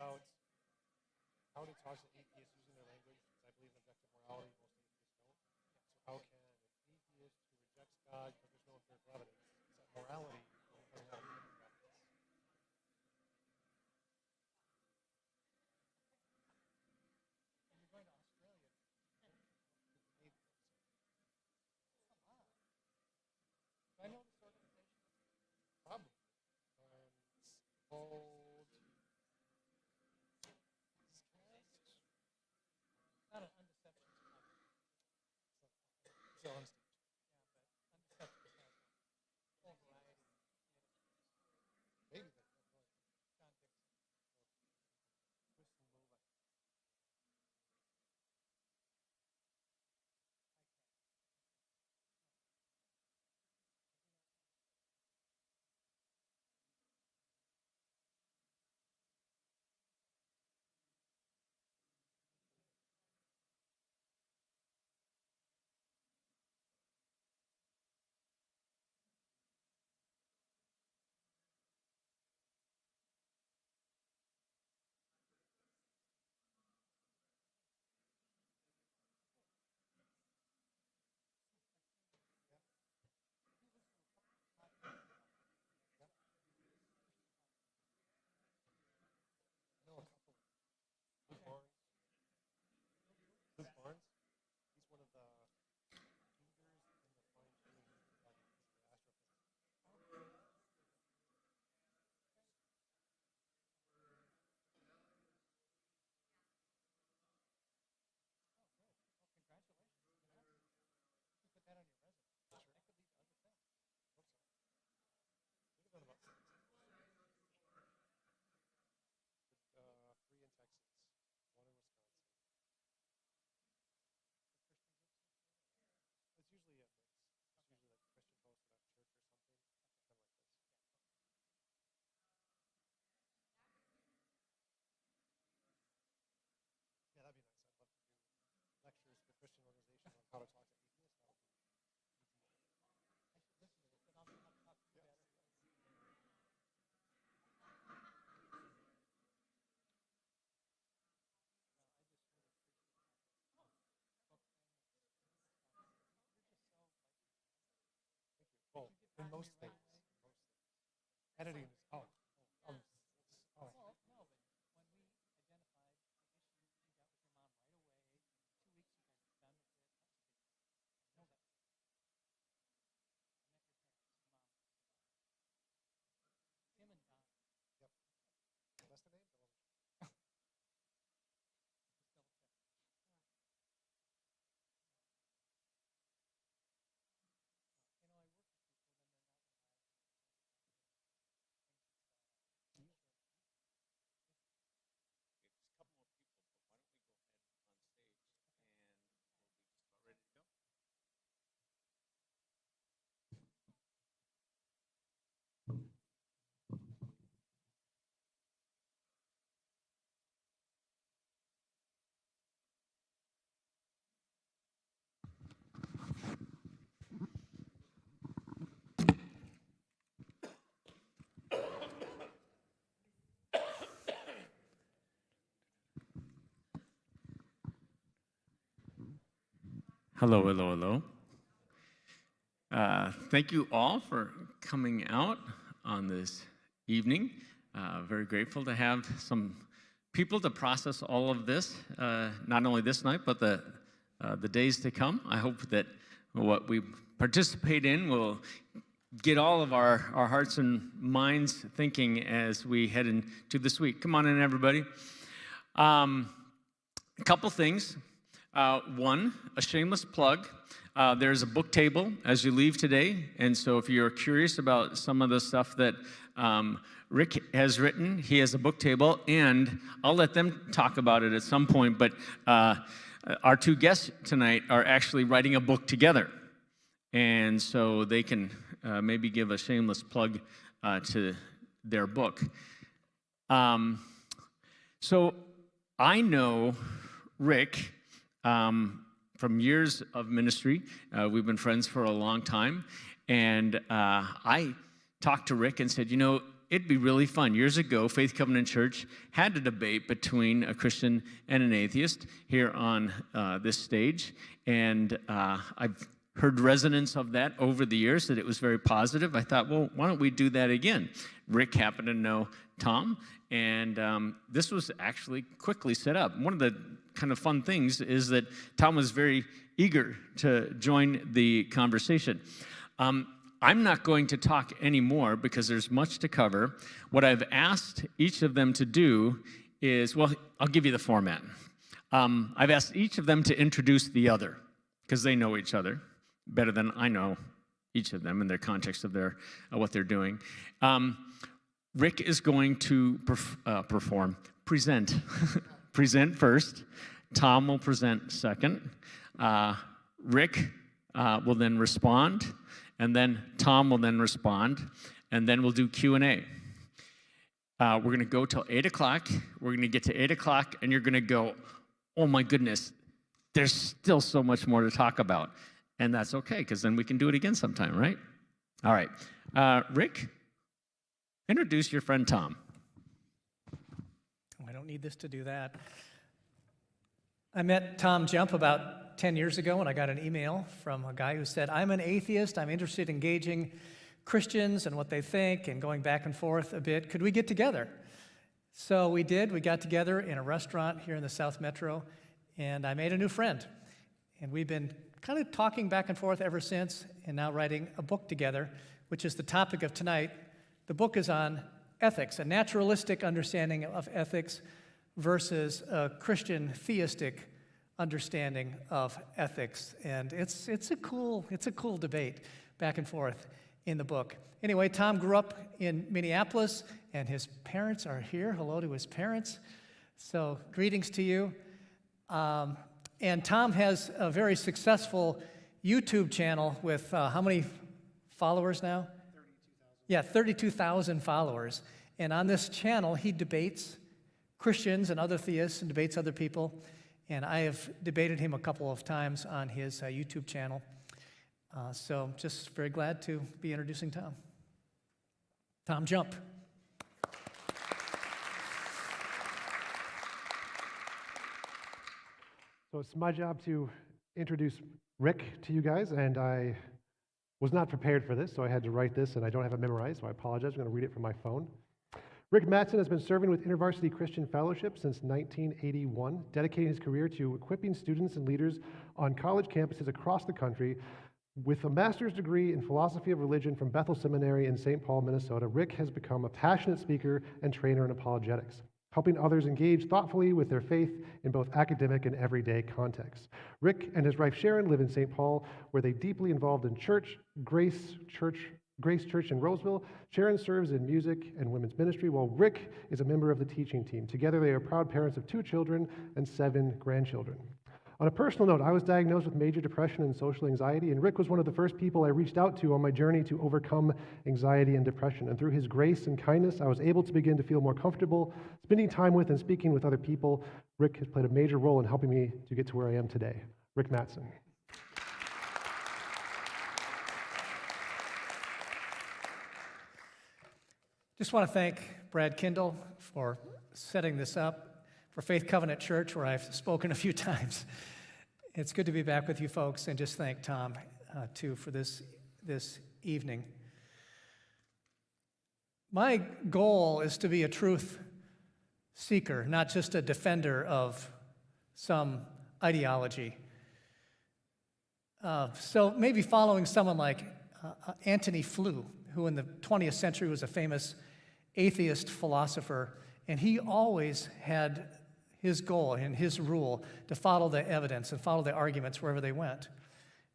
about how to talk to atheists using their language, because I believe in objective morality, most atheists don't. So how can an atheist who rejects God because there's no empirical evidence set morality when it doesn't have empirical evidence? And you're going to Australia. Do I know this organization? Probably. It's called... Not an undeceptions conference. It's on stage. Yeah, but undeceptions has a whole variety of ministries. Maybe that's John Dixon. Kristen Lula. I know a couple. Luke Barnes. Luke Barnes. He's one of the leaders in the fine-tuning of astrophysics. Well, congratulations. You can put that on your resume. That could lead to other things. Hope so. Should have done about 6. Three in Texas, one in Wisconsin. It's usually a mix. It's usually like Christian Post would have church or something, kind of like this. Yeah, that'd be nice. I'd love to do lectures for Christian organizations on how to talk to atheists. That would be easy. I should listen to this, and I'll talk to you better. Well, I just really appreciate book thing. You're just so like. Thank you. Well, in most things. Editing is Well, no, but when we identified the issue, you got with your mom right away. In 2 weeks, you guys were done with it. That was a big deal. I know that. I met your parents, your mom. Tim and Don. Yep. That's the name? I wasn't sure. Just double check. You know, I work with people, then they're not reliable. Things that start out. Okay, just a couple more people, but why don't we go ahead on stage and we'll be just about ready to go. Hello, hello, hello. Thank you all for coming out on this evening. Very grateful to have some people to process all of this, not only this night, but the days to come. I hope that what we participate in will get all of our hearts and minds thinking as we head into this week. Come on in, everybody. A couple things. One, a shameless plug. There's a book table as you leave today, and so if you're curious about some of the stuff that Rick has written, he has a book table, and I'll let them talk about it at some point, but our two guests tonight are actually writing a book together, and so they can maybe give a shameless plug to their book. So I know Rick from years of ministry. We've been friends for a long time. And I talked to Rick and said, you know, it'd be really fun. Years ago, Faith Covenant Church had a debate between a Christian and an atheist here on this stage, and I've heard resonance of that over the years, that it was very positive. I thought, well, why don't we do that again? Rick happened to know Tom, and this was actually quickly set up. One of the kind of fun things is that Tom was very eager to join the conversation. I'm not going to talk anymore because there's much to cover. What I've asked each of them to do is, well, I'll give you the format. I've asked each of them to introduce the other, because they know each other better than I know each of them in their context of their what they're doing. Rick is going to present present first. Tom will present second. Rick will then respond, and then Tom will then respond, and then we'll do Q&A. We're going to go till 8 o'clock. We're going to get to 8 o'clock, and you're going to go, oh my goodness, there's still so much more to talk about. And that's okay, because then we can do it again sometime, right? All right. Rick, introduce your friend Tom. I don't need this to do that. I met Tom Jump about 10 years ago when I got an email from a guy who said, I'm an atheist. I'm interested in engaging Christians and what they think and going back and forth a bit. Could we get together? So we did. We got together in a restaurant here in the South Metro, and I made a new friend. And we've been kind of talking back and forth ever since, and now writing a book together, which is the topic of tonight. The book is on ethics, a naturalistic understanding of ethics versus a Christian theistic understanding of ethics. And it's a cool debate back and forth in the book. Anyway, Tom grew up in Minneapolis, and his parents are here. Hello to his parents. So greetings to you. And Tom has a very successful YouTube channel with how many followers now? 32,000. Yeah, 32,000 followers. And on this channel, he debates Christians and other theists and debates other people. And I have debated him a couple of times on his YouTube channel. So just very glad to be introducing Tom. Tom Jump. So it's my job to introduce Rick to you guys, and I was not prepared for this, so I had to write this, and I don't have it memorized, so I apologize. I'm going to read it from my phone. Rick Mattson has been serving with InterVarsity Christian Fellowship since 1981, dedicating his career to equipping students and leaders on college campuses across the country. With a master's degree in philosophy of religion from Bethel Seminary in St. Paul, Minnesota, Rick has become a passionate speaker and trainer in apologetics, helping others engage thoughtfully with their faith in both academic and everyday contexts. Rick and his wife Sharon live in St. Paul, where they deeply involved in Grace Church in Roseville. Sharon serves in music and women's ministry, while Rick is a member of the teaching team. Together, they are proud parents of 2 children and 7 grandchildren. On a personal note, I was diagnosed with major depression and social anxiety, and Rick was one of the first people I reached out to on my journey to overcome anxiety and depression. And through his grace and kindness, I was able to begin to feel more comfortable spending time with and speaking with other people. Rick has played a major role in helping me to get to where I am today. Rick Mattson. Just want to thank Brad Kindle for setting this up for Faith Covenant Church, where I've spoken a few times. It's good to be back with you folks, and just thank Tom, too, for this evening. My goal is to be a truth seeker, not just a defender of some ideology. So maybe following someone like Antony Flew, who in the 20th century was a famous atheist philosopher, and he always had his goal and his rule to follow the evidence and follow the arguments wherever they went.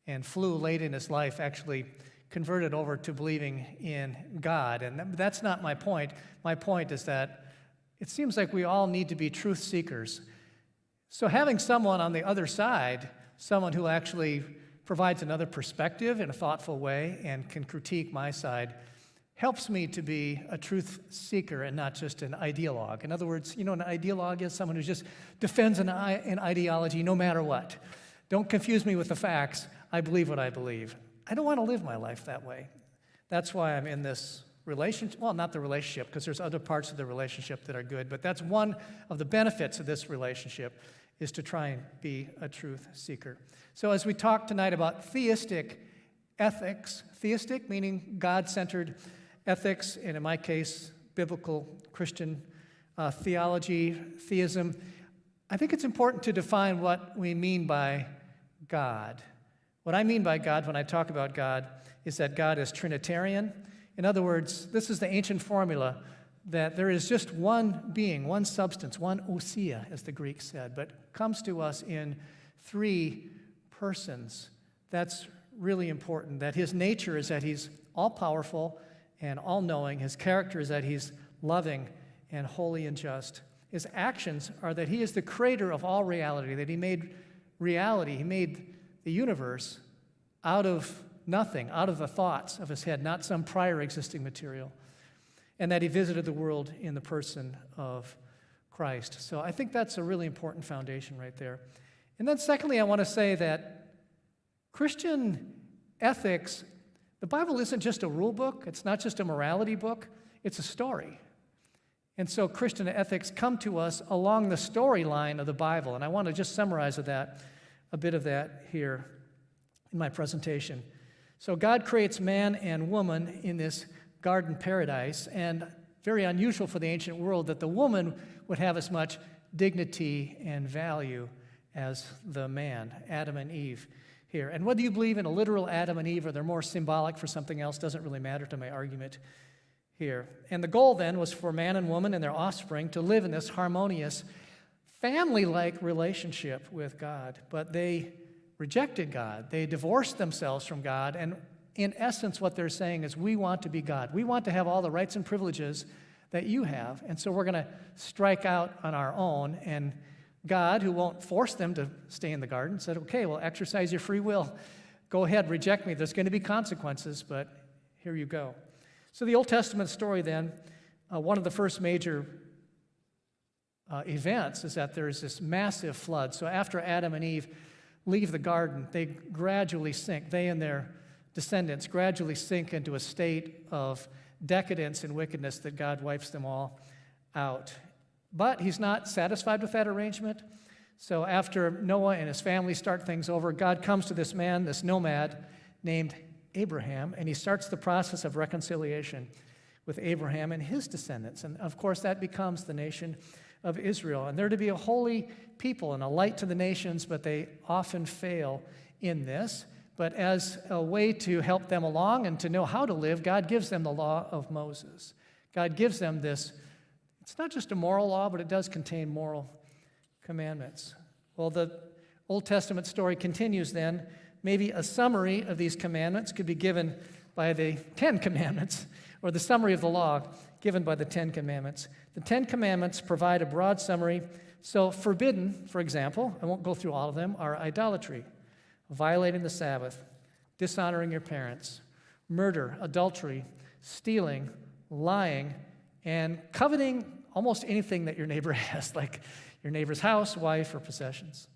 And Flew, late in his life, actually converted over to believing in God. And that's not my point. My point is that it seems like we all need to be truth seekers. So having someone on the other side, someone who actually provides another perspective in a thoughtful way and can critique my side, helps me to be a truth seeker and not just an ideologue. In other words, an ideologue is someone who just defends an ideology no matter what. Don't confuse me with the facts. I believe what I believe. I don't want to live my life that way. That's why I'm in this relationship. Well, not the relationship, because there's other parts of the relationship that are good, but that's one of the benefits of this relationship, is to try and be a truth seeker. So as we talk tonight about theistic ethics, theistic meaning God-centered ethics, and in my case, biblical Christian theology, theism, I think it's important to define what we mean by God. What I mean by God when I talk about God is that God is Trinitarian. In other words, this is the ancient formula that there is just one being, one substance, one ousia, as the Greeks said, but comes to us in three persons. That's really important, that his nature is that he's all-powerful and all-knowing. His character is that he's loving and holy and just. His actions are that he is the creator of all reality, that he made reality, he made the universe out of nothing, out of the thoughts of his head, not some prior existing material, and that he visited the world in the person of Christ. So I think that's a really important foundation right there. And then secondly, I want to say that Christian ethics, the Bible isn't just a rule book, it's not just a morality book, it's a story. And so Christian ethics come to us along the storyline of the Bible, and I want to just summarize a bit of that here in my presentation. So God creates man and woman in this garden paradise, and very unusual for the ancient world that the woman would have as much dignity and value as the man, Adam and Eve here. And whether you believe in a literal Adam and Eve or they're more symbolic for something else doesn't really matter to my argument here. And the goal then was for man and woman and their offspring to live in this harmonious, family-like relationship with God, but they rejected God. They divorced themselves from God, and in essence what they're saying is, we want to be God. We want to have all the rights and privileges that you have, and so we're going to strike out on our own. And God, who won't force them to stay in the garden, said, okay, well, exercise your free will. Go ahead, reject me. There's going to be consequences, but here you go. So the Old Testament story then, one of the first major events is that there's this massive flood. So after Adam and Eve leave the garden, they gradually sink. They and their descendants gradually sink into a state of decadence and wickedness that God wipes them all out. But he's not satisfied with that arrangement. So after Noah and his family start things over, God comes to this man, this nomad named Abraham, and he starts the process of reconciliation with Abraham and his descendants. And of course, that becomes the nation of Israel. And they're to be a holy people and a light to the nations, but they often fail in this. But as a way to help them along and to know how to live, God gives them the law of Moses. God gives them this. It's not just a moral law, but it does contain moral commandments. Well, the Old Testament story continues then. Maybe a summary of these commandments could be given by the 10 Commandments, or the summary of the law given by the 10 Commandments. The 10 Commandments provide a broad summary. So forbidden, for example, I won't go through all of them, are idolatry, violating the Sabbath, dishonoring your parents, murder, adultery, stealing, lying, and coveting almost anything that your neighbor has, like your neighbor's house, wife, or possessions.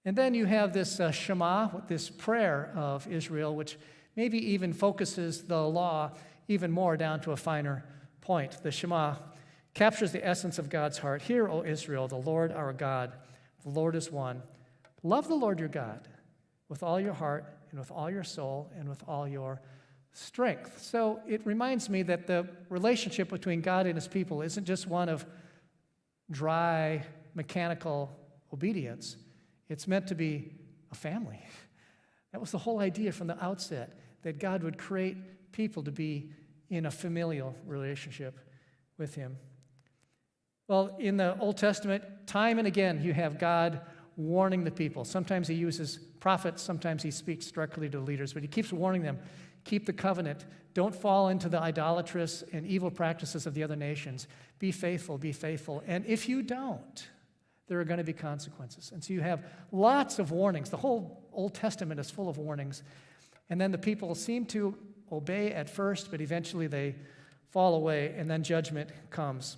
And then you have this Shema, this prayer of Israel, which maybe even focuses the law even more down to a finer point. The Shema captures the essence of God's heart. Hear, O Israel, the Lord our God, the Lord is one. Love the Lord your God with all your heart and with all your soul and with all your strength. So it reminds me that the relationship between God and his people isn't just one of dry, mechanical obedience. It's meant to be a family. That was the whole idea from the outset, that God would create people to be in a familial relationship with him. Well, in the Old Testament, time and again, you have God warning the people. Sometimes he uses prophets, sometimes he speaks directly to the leaders, but he keeps warning them, keep the covenant, don't fall into the idolatrous and evil practices of the other nations. Be faithful, be faithful. And if you don't, there are going to be consequences. And so you have lots of warnings. The whole Old Testament is full of warnings. And then the people seem to obey at first, but eventually they fall away, and then judgment comes.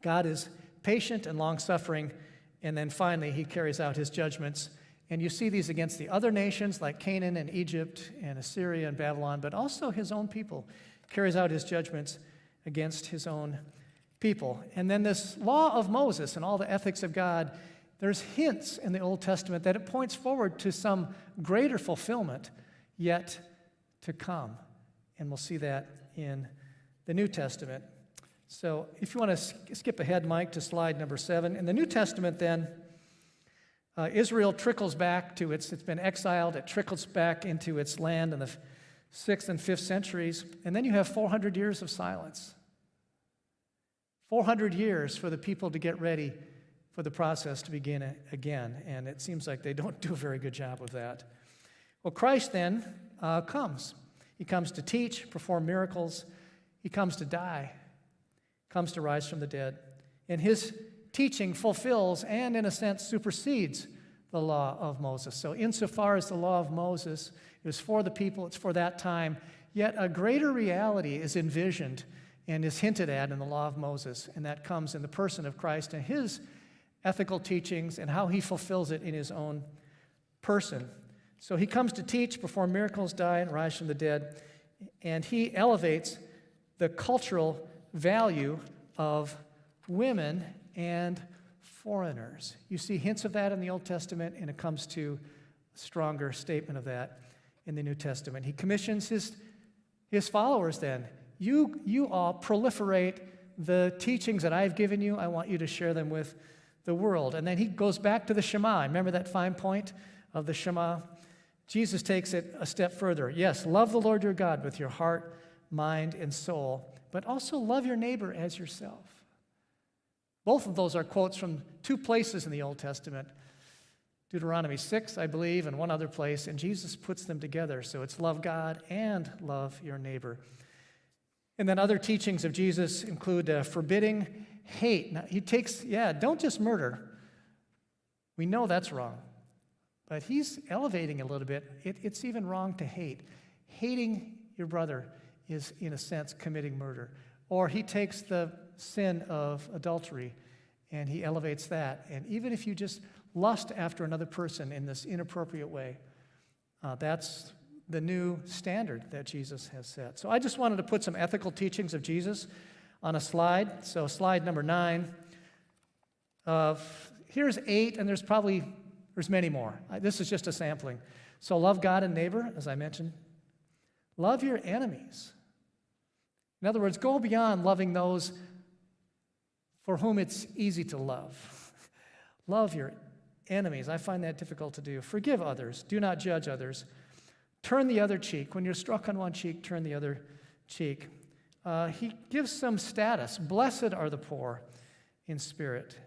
God is patient and long-suffering, and then finally he carries out his judgments. And you see these against the other nations like Canaan and Egypt and Assyria and Babylon, but also his own people. carries out his judgments against his own people. And then this law of Moses and all the ethics of God, there's hints in the Old Testament that it points forward to some greater fulfillment yet to come. And we'll see that in the New Testament. So if you want to skip ahead, Mike, to slide number 7. In the New Testament, then, Israel trickles back to it's been exiled, it trickles back into its land in the 6th and 5th centuries, and then you have 400 years of silence. 400 years for the people to get ready for the process to begin again, and it seems like they don't do a very good job of that. Well, Christ then comes. He comes to teach, perform miracles. He comes to die, comes to rise from the dead. And his teaching fulfills and, in a sense, supersedes the law of Moses. So insofar as the law of Moses is for the people, it's for that time, yet a greater reality is envisioned and is hinted at in the law of Moses, and that comes in the person of Christ and his ethical teachings and how he fulfills it in his own person. So he comes to teach, perform miracles, die, and rise from the dead, and he elevates the cultural value of women and foreigners. You see hints of that in the Old Testament, and it comes to a stronger statement of that in the New Testament. He commissions his followers then. You all proliferate the teachings that I've given you. I want you to share them with the world. And then he goes back to the Shema. Remember that fine point of the Shema? Jesus takes it a step further. Yes, love the Lord your God with your heart, mind, and soul, but also love your neighbor as yourself. Both of those are quotes from two places in the Old Testament, Deuteronomy 6, I believe, and one other place, and Jesus puts them together. So it's love God and love your neighbor. And then other teachings of Jesus include forbidding hate. Now, he takes, don't just murder. We know that's wrong. But he's elevating a little bit. It's even wrong to hate. Hating your brother is, in a sense, committing murder. Or he takes the sin of adultery and he elevates that. And even if you just lust after another person in this inappropriate way, that's the new standard that Jesus has set. So I just wanted to put some ethical teachings of Jesus on a slide. So slide number 9. Here's 8, and there's many more. This is just a sampling. So love God and neighbor, as I mentioned. Love your enemies. In other words, go beyond loving those for whom it's easy to love. Love your enemies. I find that difficult to do. Forgive others. Do not judge others. Turn the other cheek. When you're struck on one cheek, turn the other cheek. He gives some status. Blessed are the poor in spirit.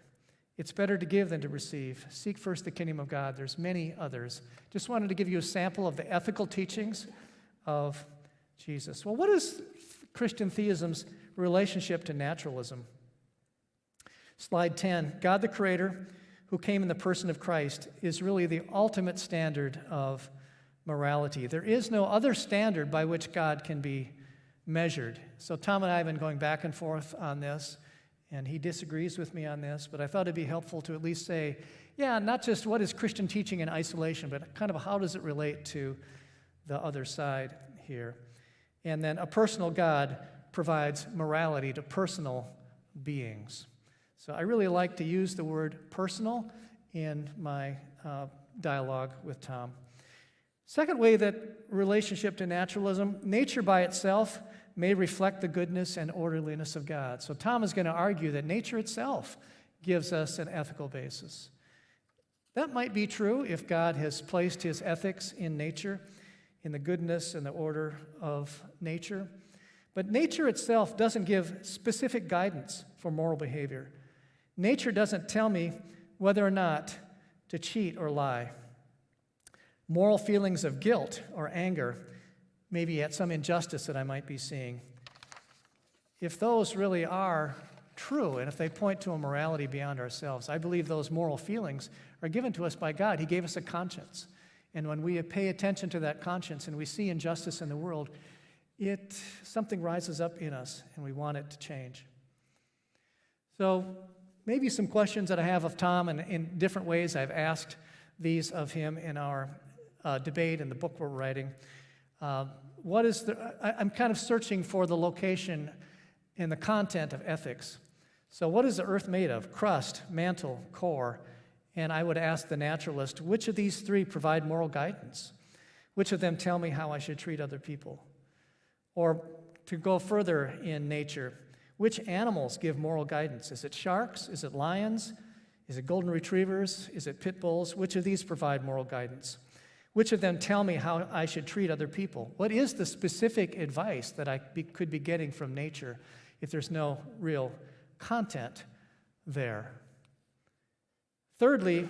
It's better to give than to receive. Seek first the kingdom of God. There's many others. Just wanted to give you a sample of the ethical teachings of Jesus. Well, what is Christian theism's relationship to naturalism? Slide 10. God the Creator, who came in the person of Christ, is really the ultimate standard of morality. There is no other standard by which God can be measured. So Tom and I have been going back and forth on this, and he disagrees with me on this, but I thought it'd be helpful to at least say, not just what is Christian teaching in isolation, but kind of how does it relate to the other side here. And then a personal God provides morality to personal beings. So I really like to use the word personal in my dialogue with Tom. Second way that relationship to naturalism, nature by itself may reflect the goodness and orderliness of God. So Tom is going to argue that nature itself gives us an ethical basis. That might be true if God has placed his ethics in nature, in the goodness and the order of nature. But nature itself doesn't give specific guidance for moral behavior. Nature doesn't tell me whether or not to cheat or lie. Moral feelings of guilt or anger, maybe at some injustice that I might be seeing, if those really are true and if they point to a morality beyond ourselves, I believe those moral feelings are given to us by God. He gave us a conscience. And when we pay attention to that conscience and we see injustice in the world, something rises up in us and we want it to change. So maybe some questions that I have of Tom, and in different ways I've asked these of him in our debate and the book we're writing. I'm kind of searching for the location and the content of ethics. So what is the earth made of? Crust, mantle, core. And I would ask the naturalist, which of these three provide moral guidance? Which of them tell me how I should treat other people? Or to go further in nature, which animals give moral guidance? Is it sharks? Is it lions? Is it golden retrievers? Is it pit bulls? Which of these provide moral guidance? Which of them tell me how I should treat other people? What is the specific advice that I could be getting from nature if there's no real content there? Thirdly,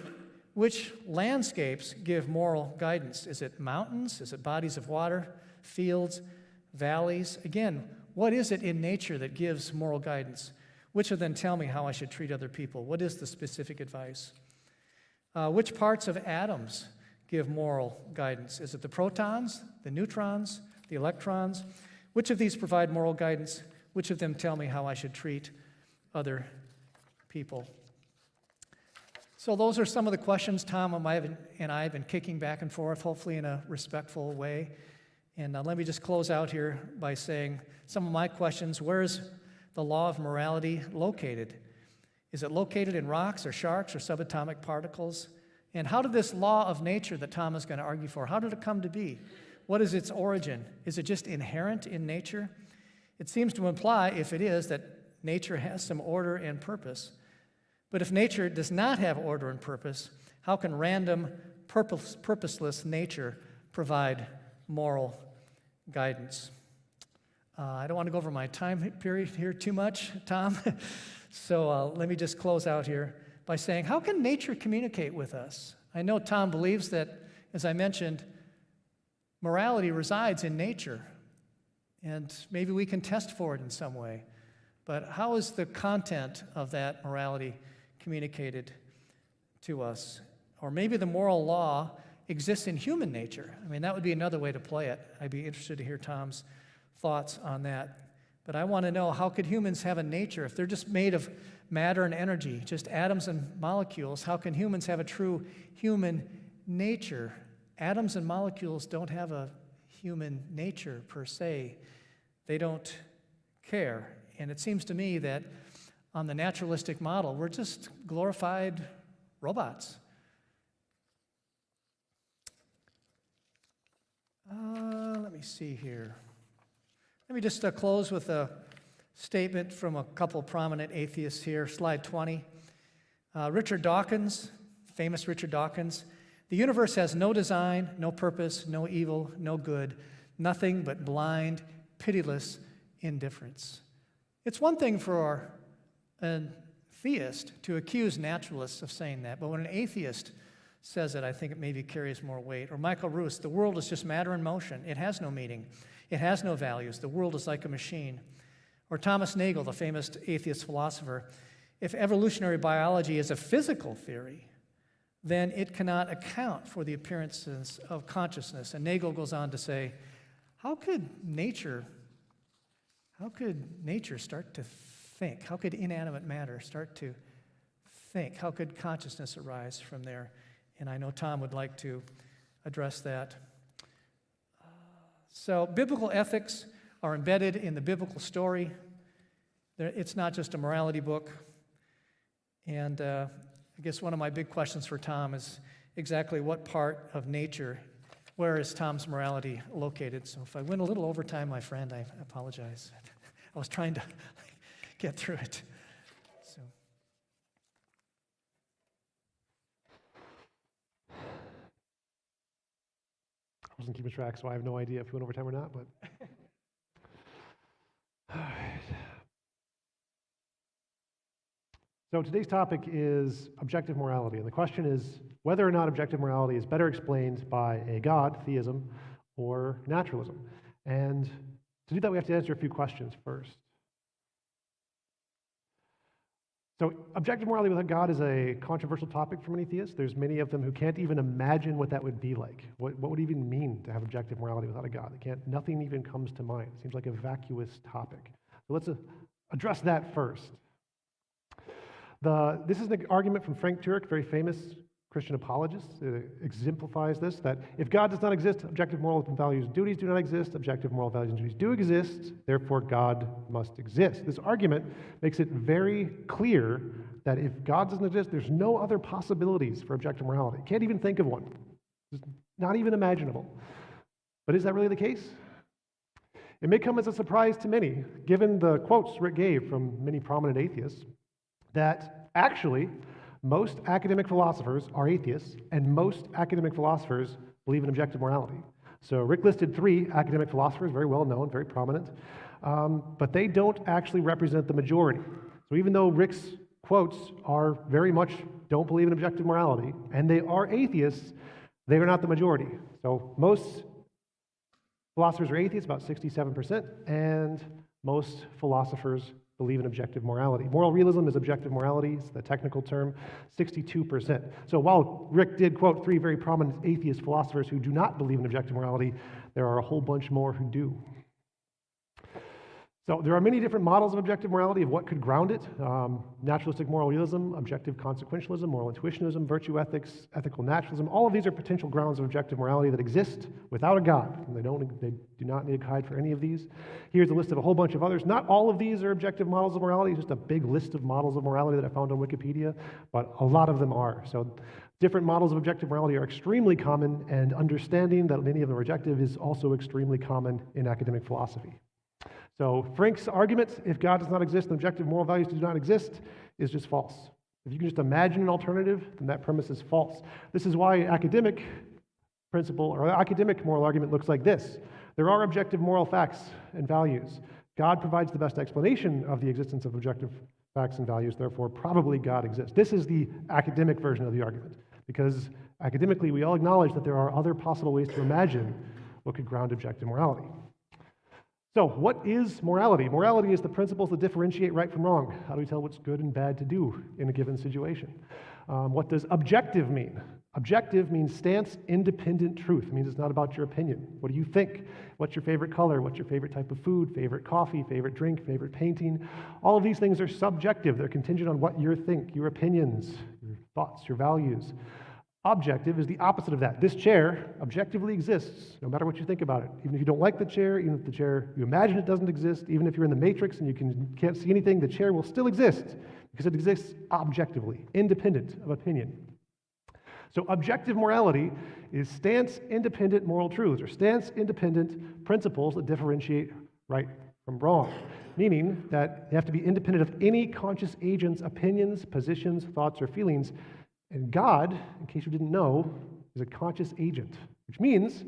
which landscapes give moral guidance? Is it mountains? Is it bodies of water, fields, valleys? Again, what is it in nature that gives moral guidance? Which of them tell me how I should treat other people? What is the specific advice? Which parts of atoms give moral guidance? Is it the protons, the neutrons, the electrons? Which of these provide moral guidance? Which of them tell me how I should treat other people? So those are some of the questions Tom and I have been kicking back and forth, hopefully in a respectful way. And let me just close out here by saying some of my questions. Where is the law of morality located? Is it located in rocks or sharks or subatomic particles? And how did this law of nature that Tom is going to argue for, how did it come to be? What is its origin? Is it just inherent in nature? It seems to imply, if it is, that nature has some order and purpose. But if nature does not have order and purpose, how can random, purposeless nature provide moral guidance? I don't want to go over my time period here too much, Tom. So let me just close out here by saying, how can nature communicate with us? I know Tom believes that, as I mentioned, morality resides in nature, and maybe we can test for it in some way. But how is the content of that morality communicated to us? Or maybe the moral law exists in human nature. I mean, that would be another way to play it. I'd be interested to hear Tom's thoughts on that. But I want to know, how could humans have a nature? If they're just made of matter and energy, just atoms and molecules, how can humans have a true human nature? Atoms and molecules don't have a human nature per se. They don't care. And it seems to me that on the naturalistic model, we're just glorified robots. Let me see here. Let me just close with a statement from a couple prominent atheists here. Slide 20. Richard Dawkins, famous Richard Dawkins. The universe has no design, no purpose, no evil, no good, nothing but blind, pitiless indifference. It's one thing for a theist to accuse naturalists of saying that, but when an atheist says it, I think it maybe carries more weight. Or Michael Roos, the world is just matter in motion. It has no meaning. It has no values. The world is like a machine. Or Thomas Nagel, the famous atheist philosopher, if evolutionary biology is a physical theory, then it cannot account for the appearances of consciousness. And Nagel goes on to say, how could nature start to think? How could inanimate matter start to think? How could consciousness arise from there? And I know Tom would like to address that. So biblical ethics are embedded in the biblical story. It's not just a morality book. And I guess one of my big questions for Tom is exactly what part of nature, where is Tom's morality located? So if I went a little over time, my friend, I apologize. I was trying to get through it. So. I wasn't keeping track, so I have no idea if we went over time or not, but. All right. So today's topic is objective morality, and the question is whether or not objective morality is better explained by a God, theism, or naturalism. And to do that, we have to answer a few questions first. So objective morality without God is a controversial topic for many theists. There's many of them who can't even imagine what that would be like. What would it even mean to have objective morality without a God? Nothing even comes to mind. It seems like a vacuous topic. So let's address that first. This is an argument from Frank Turek, very famous Christian apologists. It exemplifies this, that if God does not exist, objective moral values and duties do not exist, objective moral values and duties do exist, therefore God must exist. This argument makes it very clear that if God doesn't exist, there's no other possibilities for objective morality. Can't even think of one. It's not even imaginable. But is that really the case? It may come as a surprise to many, given the quotes Rick gave from many prominent atheists, that actually most academic philosophers are atheists, and most academic philosophers believe in objective morality. So Rick listed 3 academic philosophers, very well known, very prominent, but they don't actually represent the majority. So even though Rick's quotes are very much don't believe in objective morality, and they are atheists, they are not the majority. So most philosophers are atheists, about 67%, and most philosophers believe in objective morality. Moral realism is objective morality, it's the technical term, 62%. So while Rick did quote 3 very prominent atheist philosophers who do not believe in objective morality, there are a whole bunch more who do. So there are many different models of objective morality, of what could ground it. Naturalistic moral realism, objective consequentialism, moral intuitionism, virtue ethics, ethical naturalism. All of these are potential grounds of objective morality that exist without a God. And they do not need a guide for any of these. Here's a list of a whole bunch of others. Not all of these are objective models of morality, it's just a big list of models of morality that I found on Wikipedia, but a lot of them are. So different models of objective morality are extremely common, and understanding that many of them are objective is also extremely common in academic philosophy. So Frank's argument, if God does not exist and objective moral values do not exist, is just false. If you can just imagine an alternative, then that premise is false. This is why academic principle or academic moral argument looks like this. There are objective moral facts and values. God provides the best explanation of the existence of objective facts and values, therefore probably God exists. This is the academic version of the argument, because academically we all acknowledge that there are other possible ways to imagine what could ground objective morality. So what is morality? Morality is the principles that differentiate right from wrong. How do we tell what's good and bad to do in a given situation? What does objective mean? Objective means stance independent truth. It means it's not about your opinion. What do you think? What's your favorite color? What's your favorite type of food? Favorite coffee? Favorite drink? Favorite painting? All of these things are subjective. They're contingent on what you think, your opinions, your thoughts, your values. Objective is the opposite of that. This chair objectively exists, no matter what you think about it. Even if you don't like the chair, even if the chair, you imagine it doesn't exist, even if you're in the matrix and you can't see anything, the chair will still exist because it exists objectively, independent of opinion. So objective morality is stance-independent moral truths, or stance-independent principles that differentiate right from wrong, meaning that they have to be independent of any conscious agent's opinions, positions, thoughts, or feelings. And God, in case you didn't know, is a conscious agent, which means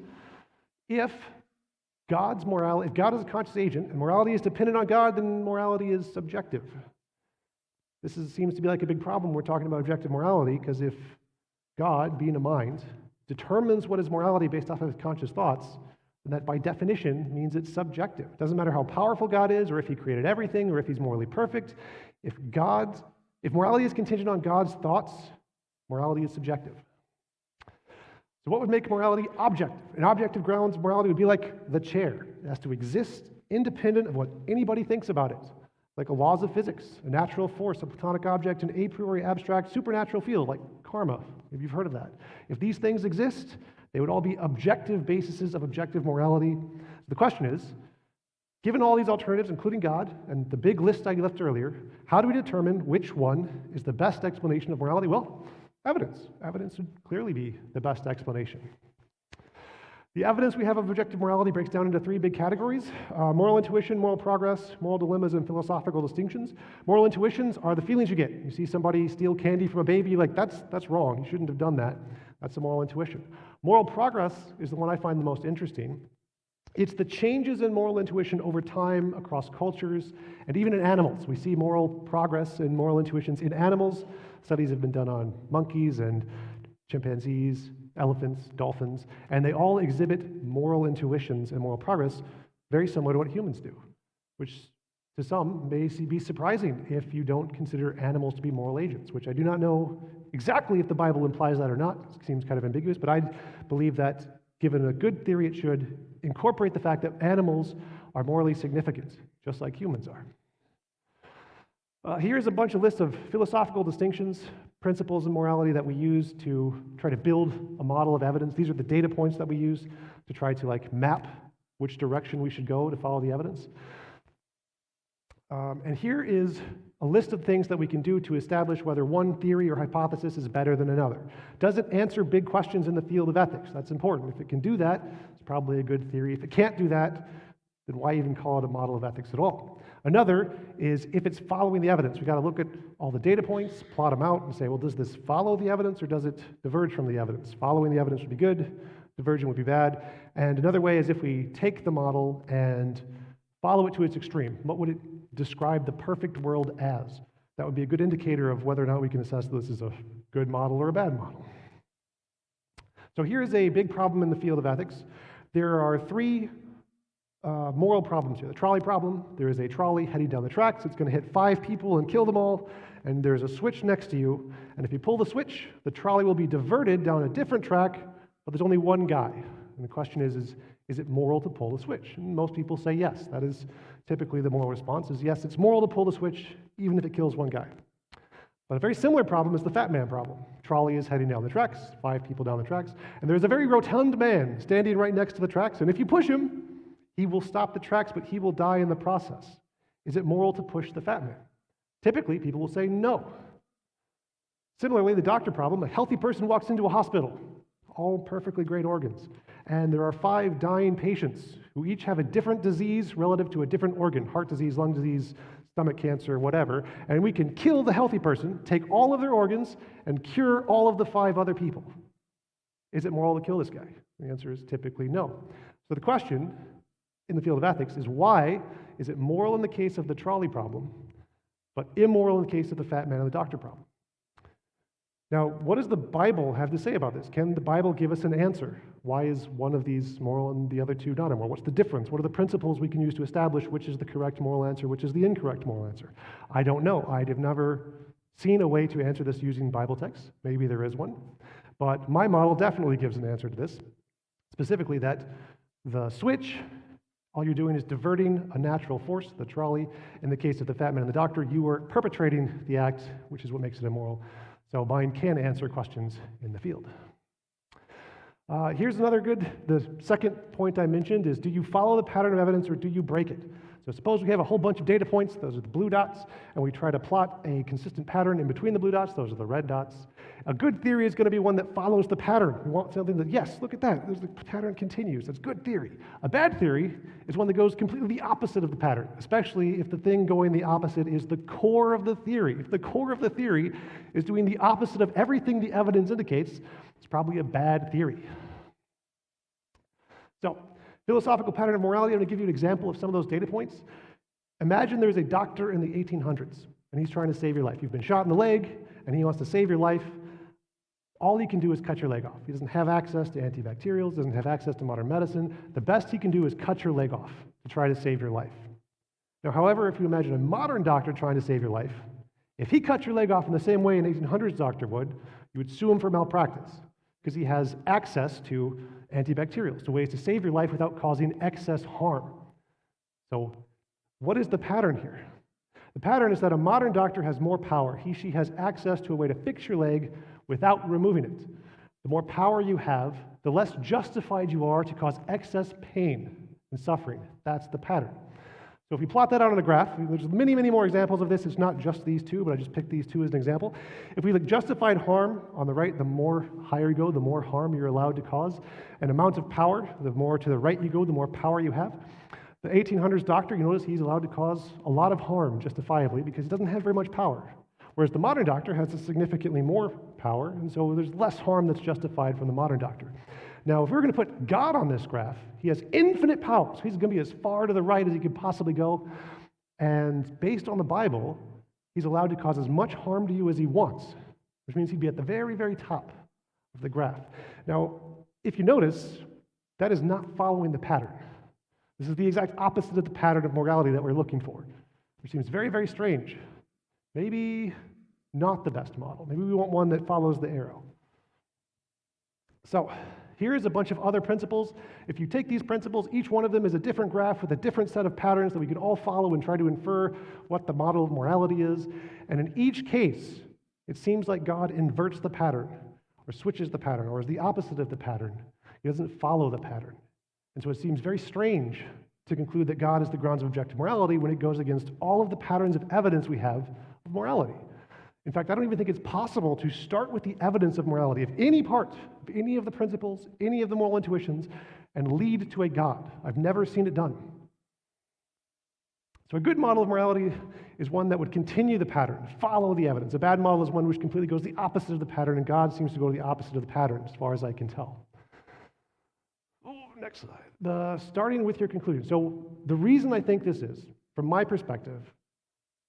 if God is a conscious agent and morality is dependent on God, then morality is subjective. Seems to be like a big problem when we're talking about objective morality, because if God, being a mind, determines what is morality based off of his conscious thoughts, then that by definition means it's subjective. It doesn't matter how powerful God is, or if he created everything, or if he's morally perfect. If morality is contingent on God's thoughts, morality is subjective. So what would make morality objective? In objective grounds, morality would be like the chair. It has to exist independent of what anybody thinks about it, like the laws of physics, a natural force, a platonic object, an a priori abstract supernatural field, like karma, if you've heard of that. If these things exist, they would all be objective bases of objective morality. The question is, given all these alternatives, including God, and the big list I left earlier, how do we determine which one is the best explanation of morality? Well, evidence. Evidence would clearly be the best explanation. The evidence we have of objective morality breaks down into 3 big categories: moral intuition, moral progress, moral dilemmas, and philosophical distinctions. Moral intuitions are the feelings you get. You see somebody steal candy from a baby, you're like, that's wrong, you shouldn't have done that. That's a moral intuition. Moral progress is the one I find the most interesting. It's the changes in moral intuition over time across cultures and even in animals. We see moral progress and moral intuitions in animals. Studies have been done on monkeys and chimpanzees, elephants, dolphins, and they all exhibit moral intuitions and moral progress very similar to what humans do, which to some may be surprising if you don't consider animals to be moral agents, which I do not know exactly if the Bible implies that or not. It seems kind of ambiguous, but I believe that given a good theory, it should incorporate the fact that animals are morally significant, just like humans are. Here's a bunch of lists of philosophical distinctions, principles of morality that we use to try to build a model of evidence. These are the data points that we use to try to map which direction we should go to follow the evidence. And here is a list of things that we can do to establish whether one theory or hypothesis is better than another. Does it answer big questions in the field of ethics? That's important. If it can do that, it's probably a good theory. If it can't do that, then why even call it a model of ethics at all? Another is if it's following the evidence. We've got to look at all the data points, plot them out, and say, well, does this follow the evidence or does it diverge from the evidence? Following the evidence would be good, diverging would be bad. And another way is if we take the model and follow it to its extreme. What would it describe the perfect world as? That would be a good indicator of whether or not we can assess this is a good model or a bad model. So here's a big problem in the field of ethics. There are three moral problems here. The trolley problem. There is a trolley heading down the tracks. It's going to hit 5 people and kill them all. And there's a switch next to you. And if you pull the switch, the trolley will be diverted down a different track, but there's only one guy. And the question is it moral to pull the switch? And most people say yes. That is typically the moral response is yes, it's moral to pull the switch even if it kills one guy. But a very similar problem is the fat man problem. Trolley is heading down the tracks, 5 people down the tracks, and there's a very rotund man standing right next to the tracks, and if you push him, he will stop the tracks, but he will die in the process. Is it moral to push the fat man? Typically, people will say no. Similarly, the doctor problem, a healthy person walks into a hospital, all perfectly great organs, and there are 5 dying patients who each have a different disease relative to a different organ, heart disease, lung disease, stomach cancer, whatever, and we can kill the healthy person, take all of their organs, and cure all of the 5 other people. Is it moral to kill this guy? The answer is typically no. So the question in the field of ethics is why is it moral in the case of the trolley problem, but immoral in the case of the fat man and the doctor problem? Now, what does the Bible have to say about this? Can the Bible give us an answer? Why is one of these moral and the other two not immoral? What's the difference? What are the principles we can use to establish which is the correct moral answer, which is the incorrect moral answer? I don't know. I have never seen a way to answer this using Bible texts. Maybe there is one. But my model definitely gives an answer to this, specifically that the switch, all you're doing is diverting a natural force, the trolley. In the case of the fat man and the doctor, you are perpetrating the act, which is what makes it immoral. So mine can answer questions in the field. Here's another good, the second point I mentioned is, do you follow the pattern of evidence or do you break it? So suppose we have a whole bunch of data points, those are the blue dots, and we try to plot a consistent pattern in between the blue dots, those are the red dots. A good theory is going to be one that follows the pattern. We want something that, yes, look at that, the pattern continues. That's good theory. A bad theory is one that goes completely the opposite of the pattern, especially if the thing going the opposite is the core of the theory. If the core of the theory is doing the opposite of everything the evidence indicates, it's probably a bad theory. So, philosophical pattern of morality, I'm going to give you an example of some of those data points. Imagine there's a doctor in the 1800s, and he's trying to save your life. You've been shot in the leg, and he wants to save your life. All he can do is cut your leg off. He doesn't have access to antibacterials, doesn't have access to modern medicine. The best he can do is cut your leg off to try to save your life. Now, however, if you imagine a modern doctor trying to save your life, if he cut your leg off in the same way an 1800s doctor would, you would sue him for malpractice because he has access to antibacterials, to ways to save your life without causing excess harm. So what is the pattern here? The pattern is that a modern doctor has more power. She has access to a way to fix your leg without removing it. The more power you have, the less justified you are to cause excess pain and suffering. That's the pattern. So if we plot that out on a graph, there's many, many more examples of this. It's not just these two, but I just picked these two as an example. If we look justified harm on the right, the more higher you go, the more harm you're allowed to cause. And amount of power, the more to the right you go, the more power you have. The 1800s doctor, you notice he's allowed to cause a lot of harm justifiably because he doesn't have very much power. Whereas the modern doctor has significantly more power, and so there's less harm that's justified from the modern doctor. Now, if we're going to put God on this graph, he has infinite power, so he's going to be as far to the right as he could possibly go. And based on the Bible, he's allowed to cause as much harm to you as he wants, which means he'd be at the very, very top of the graph. Now, if you notice, that is not following the pattern. This is the exact opposite of the pattern of morality that we're looking for, which seems very, very strange. Maybe not the best model. Maybe we want one that follows the arrow. So Here's a bunch of other principles. If you take these principles, each one of them is a different graph with a different set of patterns that we can all follow and try to infer what the model of morality is. And in each case, it seems like God inverts the pattern, or switches the pattern, or is the opposite of the pattern. He doesn't follow the pattern. And so it seems very strange to conclude that God is the grounds of objective morality when it goes against all of the patterns of evidence we have of morality. In fact, I don't even think it's possible to start with the evidence of morality of any part, of any of the principles, any of the moral intuitions, and lead to a God. I've never seen it done. So a good model of morality is one that would continue the pattern, follow the evidence. A bad model is one which completely goes the opposite of the pattern, and God seems to go the opposite of the pattern, as far as I can tell. Next slide. Starting with your conclusion. So the reason I think this is, from my perspective,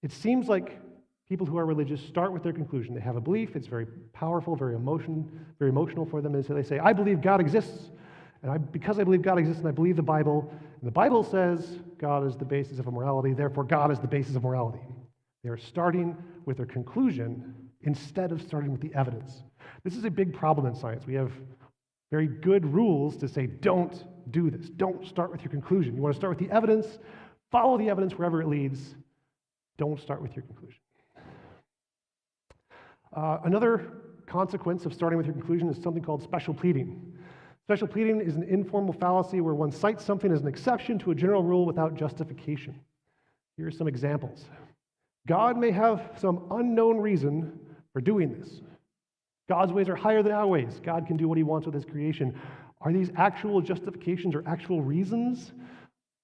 it seems like people who are religious start with their conclusion. They have a belief, it's very powerful, very emotional for them, and so they say, I believe God exists, and because I believe God exists and I believe the Bible, and the Bible says God is the basis of morality, therefore God is the basis of morality. They are starting with their conclusion instead of starting with the evidence. This is a big problem in science. We have very good rules to say, don't do this. Don't start with your conclusion. You want to start with the evidence, follow the evidence wherever it leads. Don't start with your conclusion. Another consequence of starting with your conclusion is something called special pleading. Special pleading is an informal fallacy where one cites something as an exception to a general rule without justification. Here are some examples. God may have some unknown reason for doing this. God's ways are higher than our ways. God can do what he wants with his creation. Are these actual justifications or actual reasons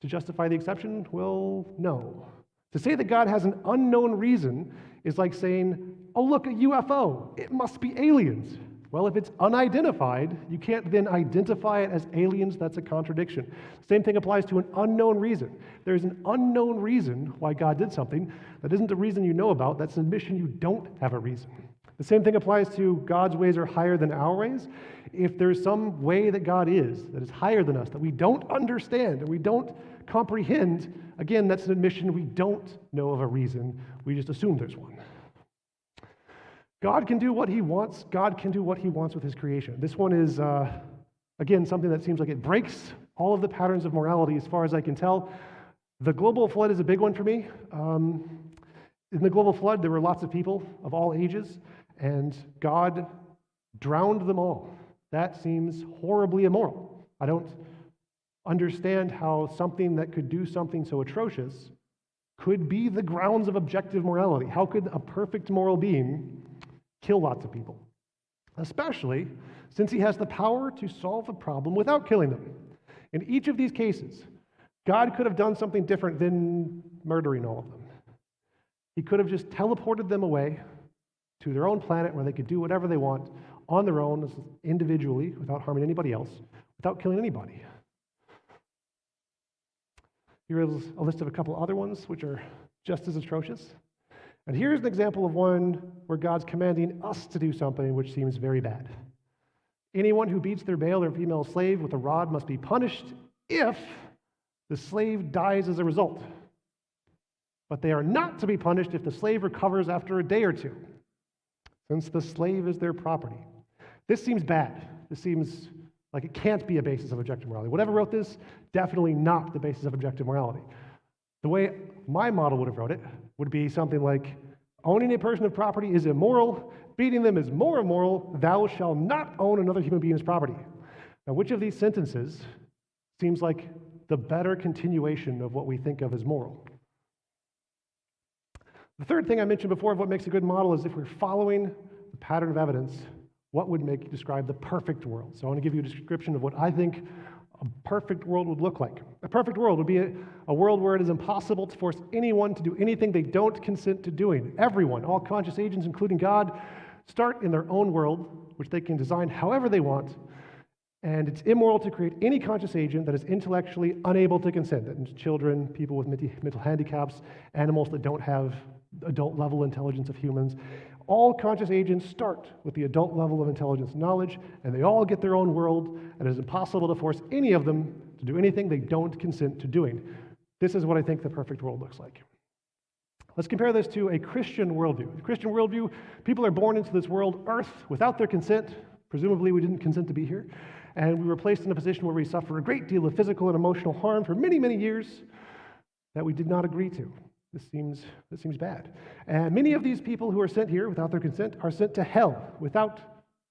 to justify the exception? Well, no. To say that God has an unknown reason is like saying, oh, look, a UFO. It must be aliens. Well, if it's unidentified, you can't then identify it as aliens. That's a contradiction. Same thing applies to an unknown reason. There's an unknown reason why God did something. That isn't a reason you know about. That's an admission you don't have a reason. The same thing applies to God's ways are higher than our ways. If there's some way that God is that is higher than us, that we don't understand and we don't comprehend, again, that's an admission we don't know of a reason. We just assume there's one. God can do what he wants. God can do what he wants with his creation. This one is, again, something that seems like it breaks all of the patterns of morality as far as I can tell. The global flood is a big one for me. In the global flood, there were lots of people of all ages, and God drowned them all. That seems horribly immoral. I don't understand how something that could do something so atrocious could be the grounds of objective morality. How could a perfect moral being kill lots of people? Especially since he has the power to solve a problem without killing them. In each of these cases, God could have done something different than murdering all of them. He could have just teleported them away to their own planet where they could do whatever they want on their own, individually, without harming anybody else, without killing anybody. Here is a list of a couple other ones which are just as atrocious. And here's an example of one where God's commanding us to do something which seems very bad. Anyone who beats their male or female slave with a rod must be punished if the slave dies as a result. But they are not to be punished if the slave recovers after a day or two, since the slave is their property. This seems bad. This seems like it can't be a basis of objective morality. Whatever wrote this, definitely not the basis of objective morality. The way my model would have wrote it would be something like, owning a person of property is immoral, beating them is more immoral, thou shalt not own another human being's property. Now, which of these sentences seems like the better continuation of what we think of as moral? The third thing I mentioned before of what makes a good model is if we're following the pattern of evidence, what would describe the perfect world? So I want to give you a description of what I think a perfect world would look like. A perfect world would be a world where it is impossible to force anyone to do anything they don't consent to doing. Everyone, all conscious agents, including God, start in their own world, which they can design however they want, and it's immoral to create any conscious agent that is intellectually unable to consent. That means children, people with mental handicaps, animals that don't have adult-level intelligence of humans. All conscious agents start with the adult level of intelligence and knowledge, and they all get their own world, and it is impossible to force any of them to do anything they don't consent to doing. This is what I think the perfect world looks like. Let's compare this to a Christian worldview. A Christian worldview, people are born into this world, earth, without their consent. Presumably we didn't consent to be here. And we were placed in a position where we suffer a great deal of physical and emotional harm for many, many years that we did not agree to. This seems bad. And many of these people who are sent here without their consent are sent to hell without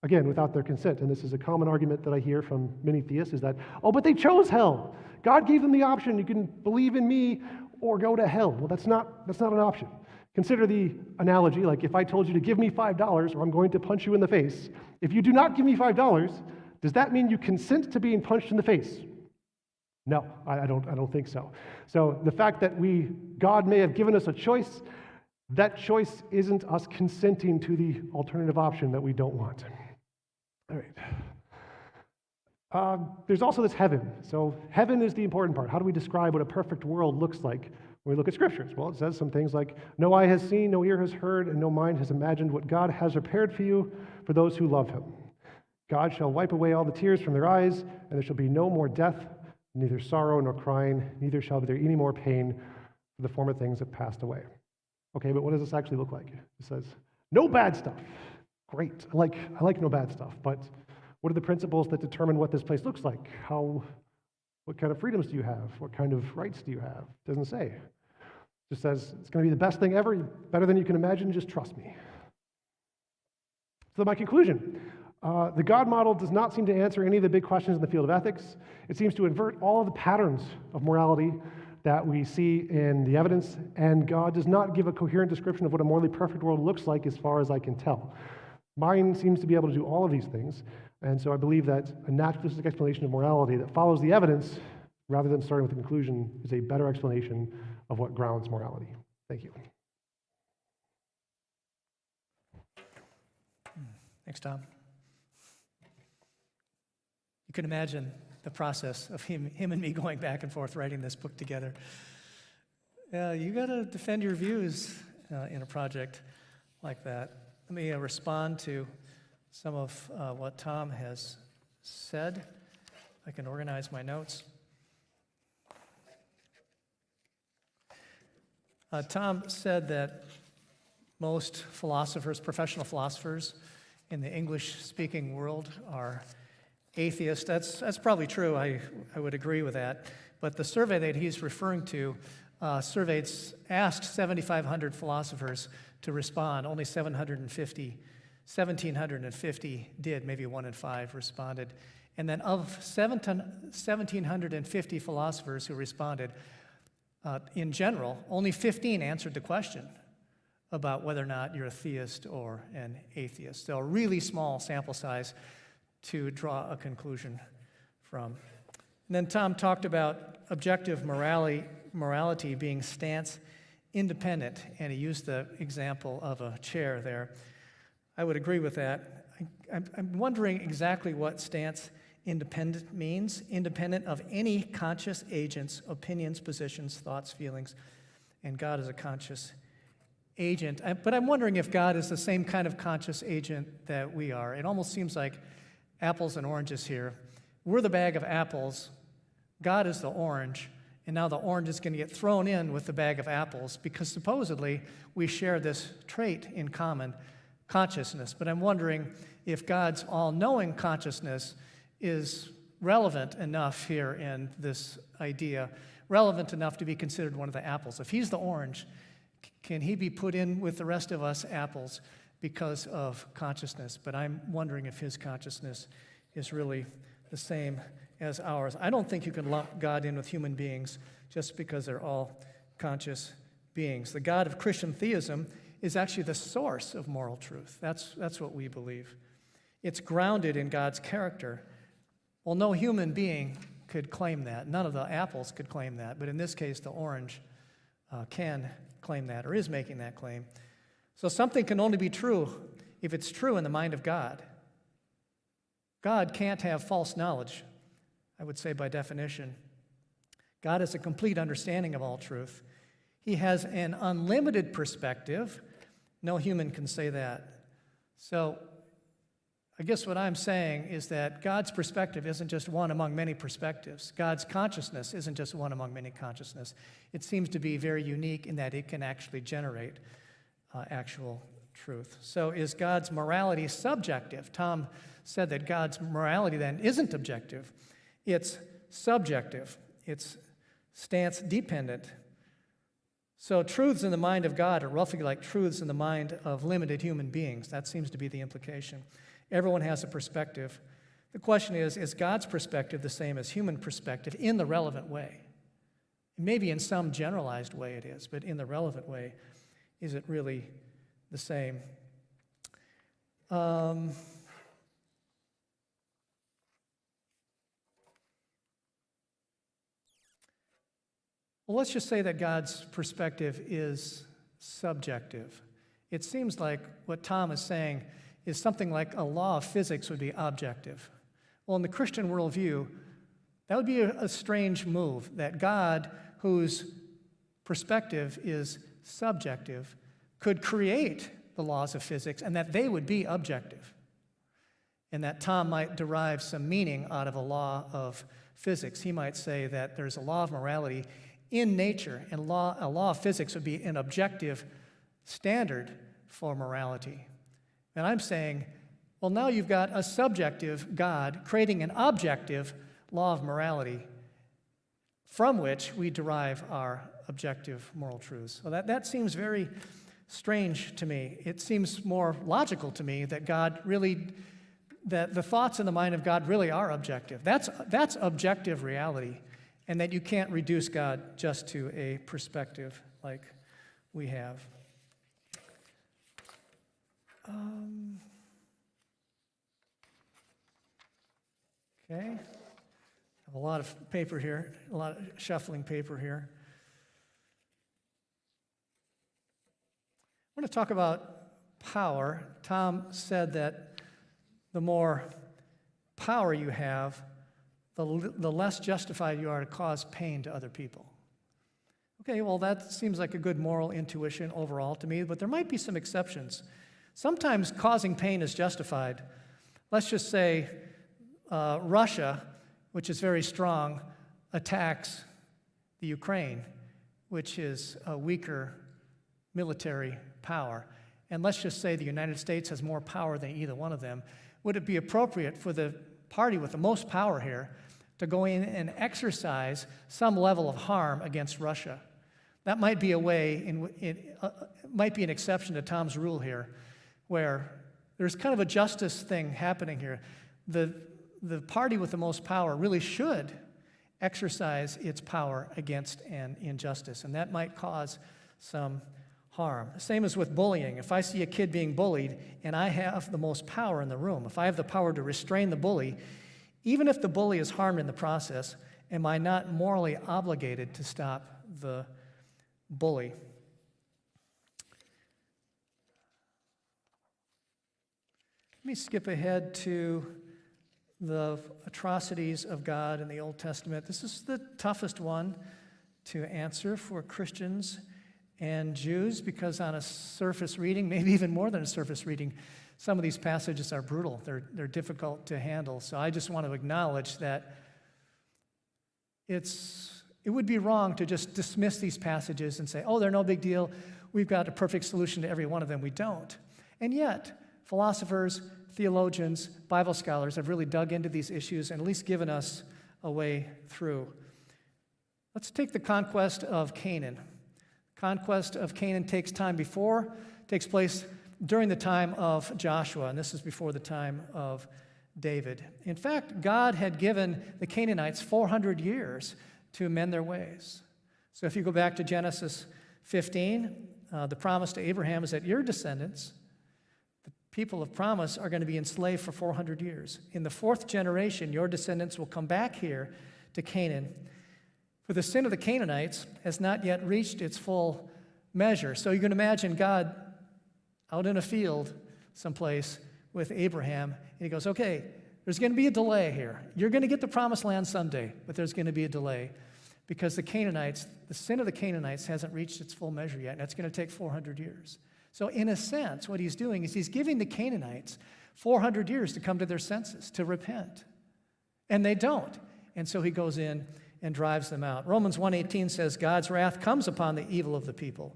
their consent. And this is a common argument that I hear from many theists, is that, oh, but they chose hell. God gave them the option. You can believe in me or go to hell. Well, that's not an option. Consider the analogy, like if I told you to give me $5 or I'm going to punch you in the face. If you do not give me $5, does that mean you consent to being punched in the face? No, I don't think so. So the fact that God may have given us a choice, that choice isn't us consenting to the alternative option that we don't want. All right. There's also this heaven. So heaven is the important part. How do we describe what a perfect world looks like when we look at scriptures? Well, it says some things like, no eye has seen, no ear has heard, and no mind has imagined what God has prepared for you, for those who love him. God shall wipe away all the tears from their eyes, and there shall be no more death, neither sorrow nor crying, neither shall there be any more pain, for the former things have passed away. Okay, but what does this actually look like? It says, no bad stuff. Great. I like no bad stuff, but what are the principles that determine what this place looks like? What kind of freedoms do you have? What kind of rights do you have? It doesn't say. It just says it's going to be the best thing ever, better than you can imagine, just trust me. So my conclusion, the God model does not seem to answer any of the big questions in the field of ethics. It seems to invert all of the patterns of morality that we see in the evidence, and God does not give a coherent description of what a morally perfect world looks like as far as I can tell. Mine seems to be able to do all of these things, and so I believe that a naturalistic explanation of morality that follows the evidence rather than starting with the conclusion is a better explanation of what grounds morality. Thank you. Thanks, Tom. You can imagine the process of him and me going back and forth writing this book together. You got to defend your views in a project like that. Let me respond to some of what Tom has said. I can organize my notes. Tom said that most philosophers, professional philosophers in the English-speaking world are atheist. That's probably true. I would agree with that. But the survey that he's referring to asked 7,500 philosophers to respond. Only 1,750 did. Maybe 1 in 5 responded. And then of 1,750 philosophers who responded, in general, only 15 answered the question about whether or not you're a theist or an atheist. So a really small sample size to draw a conclusion from. And then Tom talked about objective morality being stance independent, and he used the example of a chair there. I would agree with that. I'm wondering exactly what stance independent means. Independent of any conscious agent's opinions, positions, thoughts, feelings, and God is a conscious agent. But I'm wondering if God is the same kind of conscious agent that we are. It almost seems like apples and oranges here. We're the bag of apples. God is the orange. And now the orange is going to get thrown in with the bag of apples because supposedly we share this trait in common, consciousness. But I'm wondering if God's all-knowing consciousness is relevant enough here in this idea, relevant enough to be considered one of the apples. If he's the orange, can he be put in with the rest of us apples because of consciousness? But I'm wondering if his consciousness is really the same as ours. I don't think you can lump God in with human beings just because they're all conscious beings. The God of Christian theism is actually the source of moral truth. That's what we believe. It's grounded in God's character. Well, no human being could claim that. None of the apples could claim that. But in this case, the orange can claim that or is making that claim. So something can only be true if it's true in the mind of God. God can't have false knowledge, I would say by definition. God has a complete understanding of all truth. He has an unlimited perspective. No human can say that. So I guess what I'm saying is that God's perspective isn't just one among many perspectives. God's consciousness isn't just one among many consciousness. It seems to be very unique in that it can actually generate actual truth. So is God's morality subjective? Tom said that God's morality then isn't objective. It's subjective. It's stance-dependent. So truths in the mind of God are roughly like truths in the mind of limited human beings. That seems to be the implication. Everyone has a perspective. The question is God's perspective the same as human perspective in the relevant way? Maybe in some generalized way it is, but in the relevant way, is it really the same? Well, let's just say that God's perspective is subjective. It seems like what Tom is saying is something like a law of physics would be objective. Well, in the Christian worldview, that would be a strange move, that God, whose perspective is subjective, could create the laws of physics and that they would be objective. And that Tom might derive some meaning out of a law of physics. He might say that there's a law of morality in nature, and a law of physics would be an objective standard for morality. And I'm saying, well, now you've got a subjective God creating an objective law of morality from which we derive our objective moral truths. So that seems very strange to me. It seems more logical to me that that the thoughts in the mind of God really are objective. That's objective reality, and that you can't reduce God just to a perspective like we have. Okay. I have a lot of paper here, a lot of shuffling paper here. I want to talk about power. Tom said that the more power you have, the less justified you are to cause pain to other people. Okay, well, that seems like a good moral intuition overall to me, but there might be some exceptions. Sometimes causing pain is justified. Let's just say Russia, which is very strong, attacks the Ukraine, which is a weaker military power. And let's just say the United States has more power than either one of them. Would it be appropriate for the party with the most power here to go in and exercise some level of harm against Russia? That might be a way, might be an exception to Tom's rule here, where there's kind of a justice thing happening here. The party with the most power really should exercise its power against an injustice, and that might cause some harm. Same as with bullying. If I see a kid being bullied and I have the most power in the room, if I have the power to restrain the bully, even if the bully is harmed in the process, am I not morally obligated to stop the bully? Let me skip ahead to the atrocities of God in the Old Testament. This is the toughest one to answer for Christians and Jews, because on a surface reading, maybe even more than a surface reading, some of these passages are brutal. They're difficult to handle. So I just want to acknowledge that it would be wrong to just dismiss these passages and say, oh, they're no big deal. We've got a perfect solution to every one of them. We don't. And yet, philosophers, theologians, Bible scholars have really dug into these issues and at least given us a way through. Let's take the conquest of Canaan. Conquest of Canaan takes place during the time of Joshua, and this is before the time of David. In fact, God had given the Canaanites 400 years to amend their ways. So if you go back to Genesis 15, the promise to Abraham is that your descendants, the people of promise, are going to be enslaved for 400 years. In the fourth generation, your descendants will come back here to Canaan. For the sin of the Canaanites has not yet reached its full measure. So you can imagine God out in a field someplace with Abraham, and he goes, okay, there's going to be a delay here. You're going to get the promised land someday, but there's going to be a delay because the sin of the Canaanites hasn't reached its full measure yet, and it's going to take 400 years. So in a sense, what he's doing is he's giving the Canaanites 400 years to come to their senses, to repent. And they don't. And so he goes in and drives them out. Romans 1:18 says, God's wrath comes upon the evil of the people,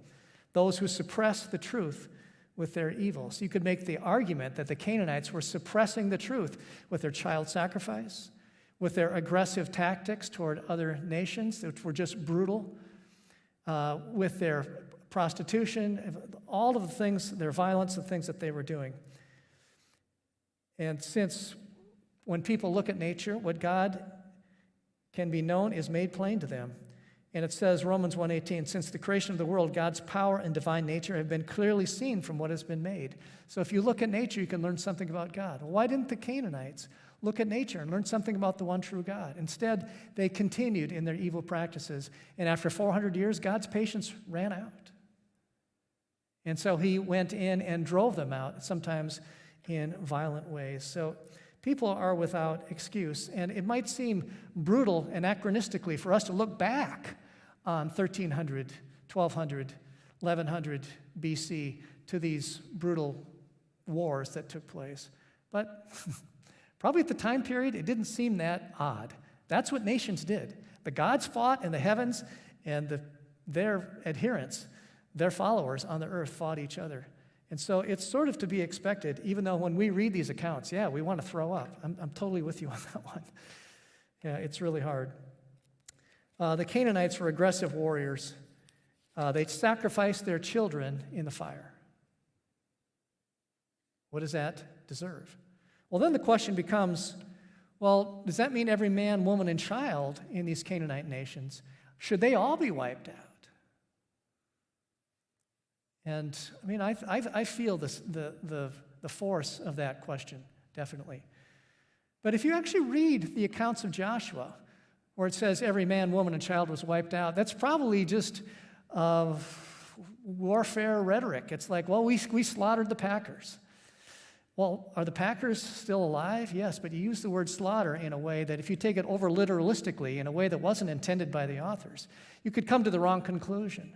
those who suppress the truth with their evil. So you could make the argument that the Canaanites were suppressing the truth with their child sacrifice, with their aggressive tactics toward other nations, which were just brutal, with their prostitution, all of the things, their violence, the things that they were doing. And since when people look at nature, what God can be known is made plain to them. And it says, Romans 1:18, since the creation of the world, God's power and divine nature have been clearly seen from what has been made. So if you look at nature, you can learn something about God. Why didn't the Canaanites look at nature and learn something about the one true God? Instead, they continued in their evil practices. And after 400 years, God's patience ran out. And so he went in and drove them out, sometimes in violent ways. So people are without excuse. And it might seem brutal and anachronistically for us to look back on 1300, 1200, 1100 BC to these brutal wars that took place. But probably at the time period, it didn't seem that odd. That's what nations did. The gods fought in the heavens, and their adherents, their followers on the earth fought each other. And so it's sort of to be expected, even though when we read these accounts, yeah, we want to throw up. I'm totally with you on that one. Yeah, it's really hard. The Canaanites were aggressive warriors. They sacrificed their children in the fire. What does that deserve? Well, then the question becomes, well, does that mean every man, woman, and child in these Canaanite nations, should they all be wiped out? And I mean, I feel the force of that question, definitely. But if you actually read the accounts of Joshua, where it says every man, woman, and child was wiped out, that's probably just warfare rhetoric. It's like, well, we slaughtered the Packers. Well, are the Packers still alive? Yes, but you use the word slaughter in a way that if you take it over literalistically, in a way that wasn't intended by the authors, you could come to the wrong conclusion.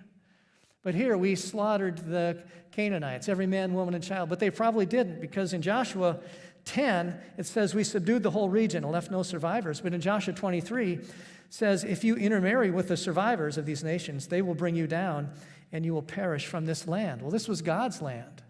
But here we slaughtered the Canaanites, every man, woman, and child. But they probably didn't, because in Joshua 10, it says we subdued the whole region and left no survivors. But in Joshua 23, it says if you intermarry with the survivors of these nations, they will bring you down and you will perish from this land. Well, this was God's land.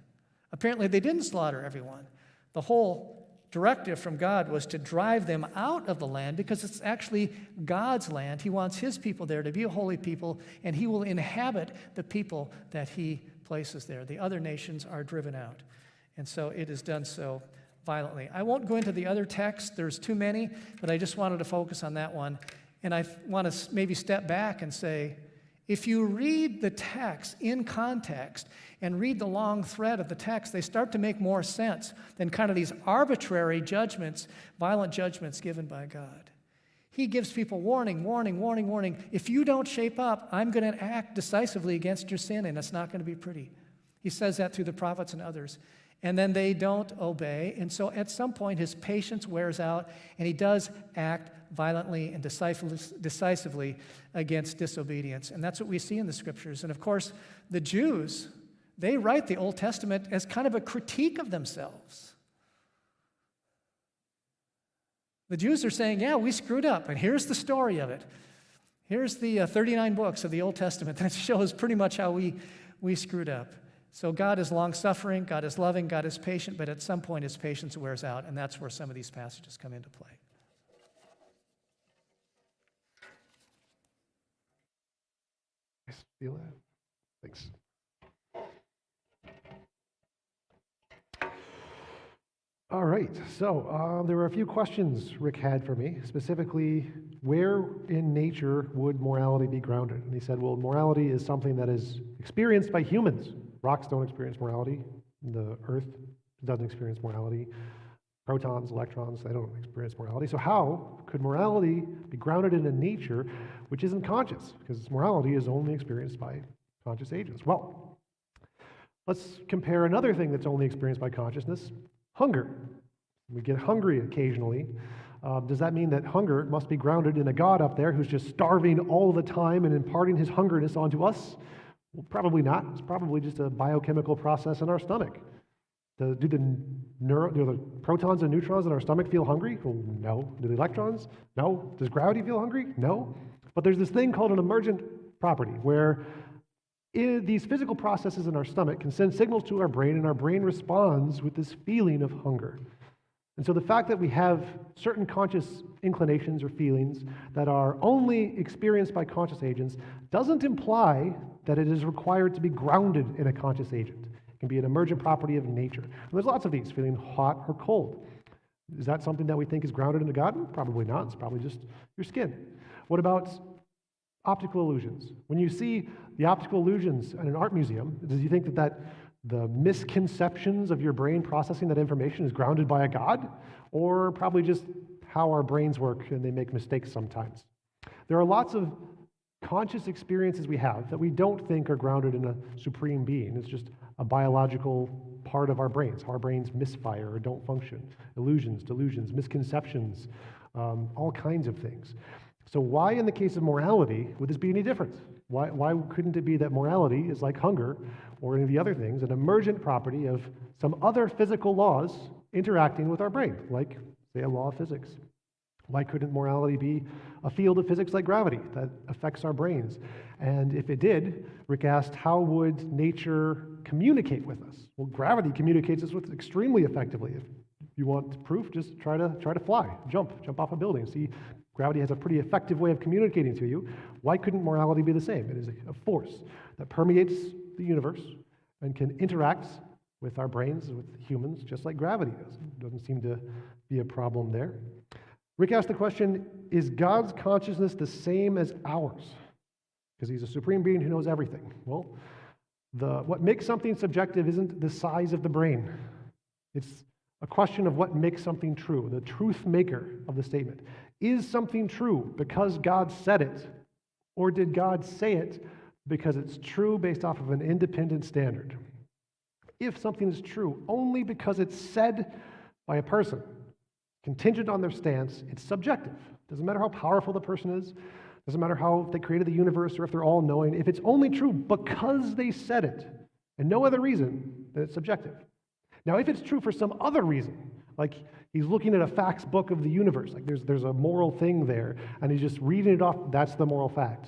Apparently, they didn't slaughter everyone. The whole directive from God was to drive them out of the land because it's actually God's land. He wants his people there to be a holy people, and he will inhabit the people that he places there. The other nations are driven out. And so it is done so violently. I won't go into the other texts. There's too many, but I just wanted to focus on that one. And I want to maybe step back and say, if you read the text in context and read the long thread of the text, they start to make more sense than kind of these arbitrary judgments, violent judgments given by God. He gives people warning, warning, warning, warning. If you don't shape up, I'm going to act decisively against your sin, and it's not going to be pretty. He says that through the prophets and others. And then they don't obey, and so at some point his patience wears out, and he does act violently and decisively against disobedience. And that's what we see in the scriptures. And of course, the Jews, they write the Old Testament as kind of a critique of themselves. The Jews are saying, yeah, we screwed up, and here's the story of it. Here's the 39 books of the Old Testament that shows pretty much how we screwed up. So God is long-suffering, God is loving, God is patient, but at some point his patience wears out, and that's where some of these passages come into play. I feel it. Thanks. All right, so there were a few questions Rick had for me, specifically, where in nature would morality be grounded? And he said, well, morality is something that is experienced by humans. Rocks don't experience morality. The earth doesn't experience morality. Protons, electrons, they don't experience morality. So how could morality be grounded in a nature which isn't conscious? Because morality is only experienced by conscious agents. Well, let's compare another thing that's only experienced by consciousness, hunger. We get hungry occasionally. Does that mean that hunger must be grounded in a God up there who's just starving all the time and imparting his hungerness onto us? Well, probably not. It's probably just a biochemical process in our stomach. Do the protons and neutrons in our stomach feel hungry? Well, no. Do the electrons? No. Does gravity feel hungry? No. But there's this thing called an emergent property where These physical processes in our stomach can send signals to our brain, and our brain responds with this feeling of hunger. And so the fact that we have certain conscious inclinations or feelings that are only experienced by conscious agents doesn't imply that it is required to be grounded in a conscious agent. It can be an emergent property of nature. And there's lots of these, feeling hot or cold. Is that something that we think is grounded into God? Probably not. It's probably just your skin. What about optical illusions? When you see the optical illusions in an art museum, do you think that the misconceptions of your brain processing that information is grounded by a God? Or probably just how our brains work and they make mistakes sometimes? There are lots of conscious experiences we have that we don't think are grounded in a supreme being. It's just a biological part of our brains, how our brains misfire or don't function. Illusions, delusions, misconceptions, all kinds of things. So why, in the case of morality, would this be any different? Why couldn't it be that morality is like hunger or any of the other things, an emergent property of some other physical laws interacting with our brain, like, say, a law of physics? Why couldn't morality be a field of physics like gravity that affects our brains? And if it did, Rick asked, how would nature communicate with us? Well, gravity communicates us with extremely effectively. If you want proof, just try to fly, jump off a building. See, gravity has a pretty effective way of communicating to you. Why couldn't morality be the same? It is a force that permeates the universe and can interact with our brains, with humans, just like gravity does. Doesn't seem to be a problem there. Rick asked the question, is God's consciousness the same as ours? Because he's a supreme being who knows everything. Well, what makes something subjective isn't the size of the brain. It's a question of what makes something true, the truth maker of the statement. Is something true because God said it, or did God say it because it's true based off of an independent standard? If something is true only because it's said by a person, contingent on their stance, it's subjective. Doesn't matter how powerful the person is, doesn't matter how they created the universe or if they're all knowing. If it's only true because they said it and no other reason, then it's subjective. Now, if it's true for some other reason, like he's looking at a facts book of the universe, like there's a moral thing there, and he's just reading it off, that's the moral fact.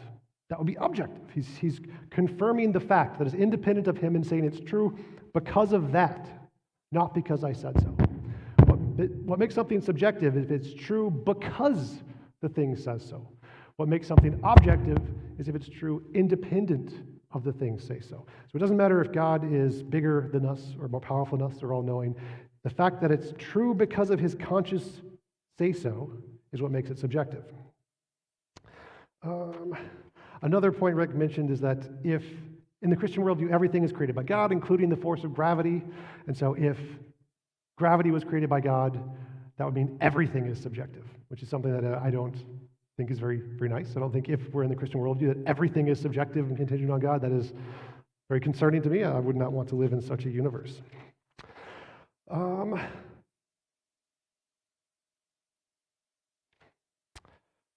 That would be objective. He's confirming the fact that is independent of him and saying it's true because of that, not because I said so. What makes something subjective is if it's true because the thing says so. What makes something objective is if it's true independent of the thing say so. So it doesn't matter if God is bigger than us or more powerful than us or all-knowing. The fact that it's true because of his conscious say-so is what makes it subjective. Another point Rick mentioned is that if, in the Christian worldview, everything is created by God, including the force of gravity, and so if gravity was created by God, that would mean everything is subjective, which is something that I don't think is very, very nice. I don't think if we're in the Christian worldview that everything is subjective and contingent on God. That is very concerning to me. I would not want to live in such a universe.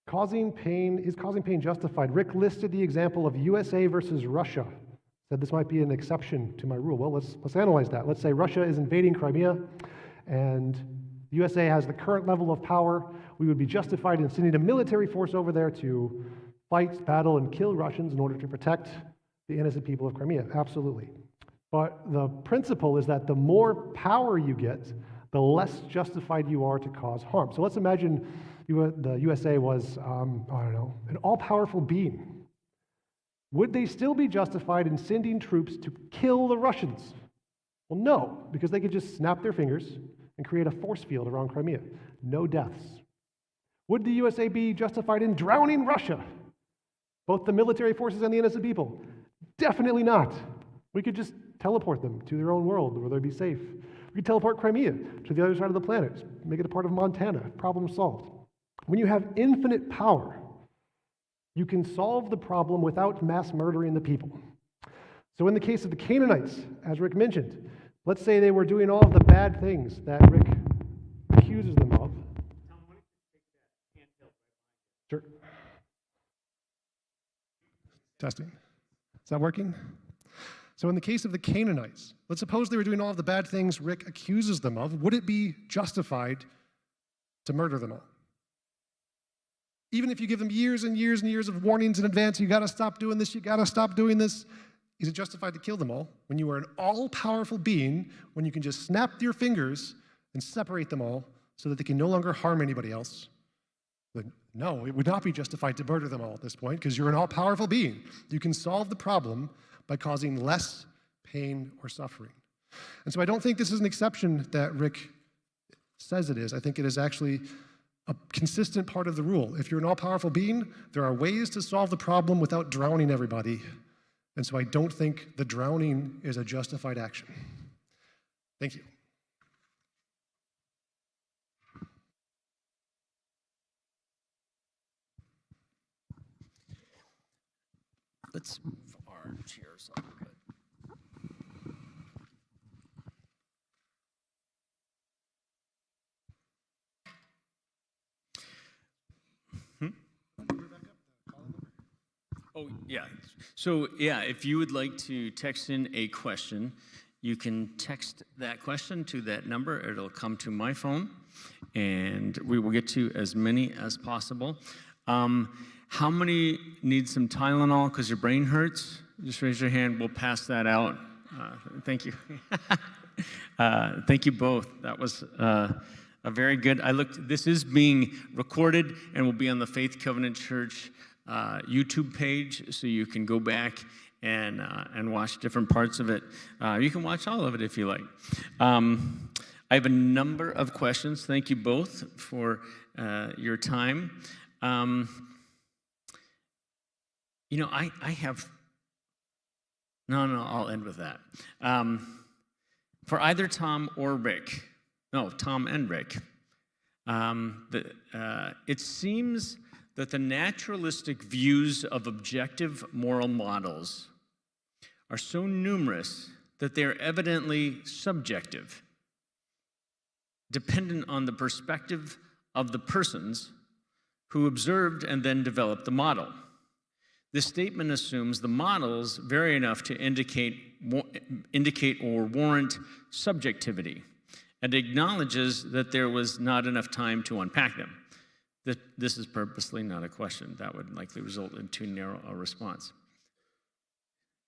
Causing pain, is causing pain justified? Rick listed the example of USA versus Russia. Said this might be an exception to my rule. Well, let's analyze that. Let's say Russia is invading Crimea, and the USA has the current level of power. We would be justified in sending a military force over there to fight, battle, and kill Russians in order to protect the innocent people of Crimea. Absolutely. But the principle is that the more power you get, the less justified you are to cause harm. So let's imagine the USA was, an all-powerful being. Would they still be justified in sending troops to kill the Russians? Well, no, because they could just snap their fingers and create a force field around Crimea. No deaths. Would the USA be justified in drowning Russia? Both the military forces and the innocent people? Definitely not. We could just teleport them to their own world where they'd be safe. We could teleport Crimea to the other side of the planet, make it a part of Montana. Problem solved. When you have infinite power, you can solve the problem without mass murdering the people. So in the case of the Canaanites, as Rick mentioned, let's say they were doing all of the bad things that Rick accuses them of. Sure. Testing. Is that working? So in the case of the Canaanites, let's suppose they were doing all of the bad things Rick accuses them of. Would it be justified to murder them all? Even if you give them years and years and years of warnings in advance, you got to stop doing this, you got to stop doing this, is it justified to kill them all when you are an all-powerful being, when you can just snap your fingers and separate them all so that they can no longer harm anybody else? But no, it would not be justified to murder them all at this point because you're an all-powerful being. You can solve the problem by causing less pain or suffering. And so I don't think this is an exception that Rick says it is. I think it is actually a consistent part of the rule. If you're an all-powerful being, there are ways to solve the problem without drowning everybody. And so I don't think the drowning is a justified action. Thank you. Let's move our chairs up a bit. Oh, yeah. So, yeah, if you would like to text in a question, you can text that question to that number. It'll come to my phone, and we will get to as many as possible. How many need some Tylenol because your brain hurts? Just raise your hand. We'll pass that out. Thank you. Thank you both. That was a very good. This is being recorded and will be on the Faith Covenant Church YouTube page, so you can go back and watch different parts of it. You can watch all of it if you like. I have a number of questions. Thank you both for your time. I have... No, I'll end with that. For either Tom or Rick, Tom and Rick, it seems that the naturalistic views of objective moral models are so numerous that they are evidently subjective, dependent on the perspective of the persons who observed and then developed the model. This statement assumes the models vary enough to indicate or warrant subjectivity, and acknowledges that there was not enough time to unpack them. This is purposely not a question. That would likely result in too narrow a response.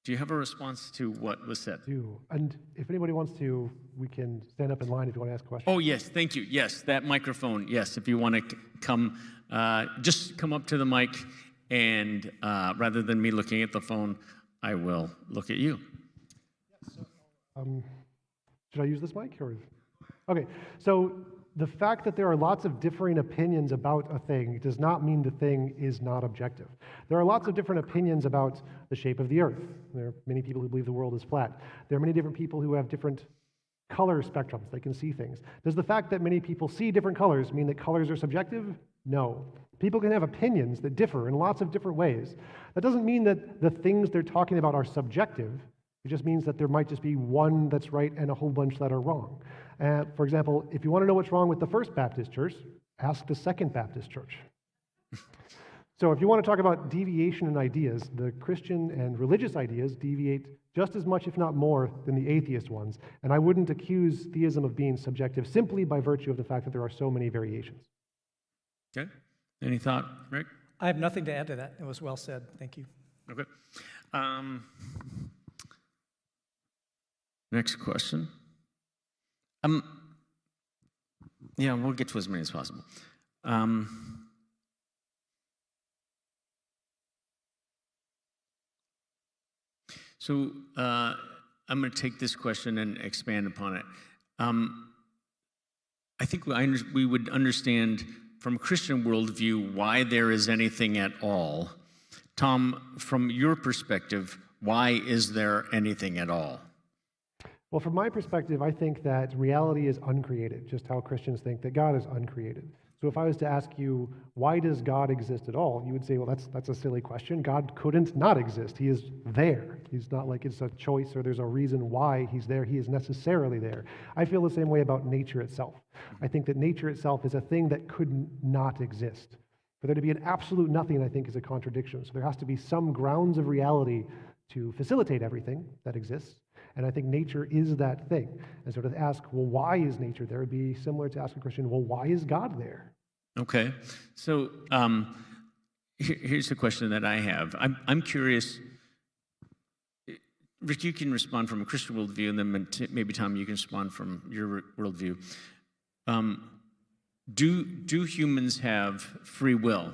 Do you have a response to what was said? I do. And if anybody wants to, we can stand up in line if you want to ask questions. Oh, yes, thank you. Yes, that microphone. Yes, if you want to come, just come up to the mic, and rather than me looking at the phone, I will look at you. Should I use this mic? Okay, so the fact that there are lots of differing opinions about a thing does not mean the thing is not objective. There are lots of different opinions about the shape of the earth. There are many people who believe the world is flat. There are many different people who have different color spectrums. They can see things. Does the fact that many people see different colors mean that colors are subjective? No. People can have opinions that differ in lots of different ways. That doesn't mean that the things they're talking about are subjective. It just means that there might just be one that's right and a whole bunch that are wrong. For example, if you want to know what's wrong with the First Baptist Church, ask the Second Baptist Church. So if you want to talk about deviation in ideas, the Christian and religious ideas deviate just as much, if not more, than the atheist ones. And I wouldn't accuse theism of being subjective simply by virtue of the fact that there are so many variations. Okay. Any thought, Rick? I have nothing to add to that. It was well said. Thank you. Okay. Next question. Yeah, we'll get to as many as possible. So I'm going to take this question and expand upon it. I think we would understand from a Christian worldview why there is anything at all. Tom, from your perspective, why is there anything at all? Well, from my perspective, I think that reality is uncreated, just how Christians think that God is uncreated. So if I was to ask you, why does God exist at all? You would say, well, that's a silly question. God couldn't not exist. He is there. He's not like it's a choice or there's a reason why he's there. He is necessarily there. I feel the same way about nature itself. I think that nature itself is a thing that could not exist. For there to be an absolute nothing, I think, is a contradiction. So there has to be some grounds of reality to facilitate everything that exists. And I think nature is that thing. And so to ask, well, why is nature there would be similar to ask a Christian, well, why is God there? Okay. So here's the question that I have. I'm curious Rick, you can respond from a Christian worldview, and then maybe Tom, you can respond from your worldview. Do humans have free will,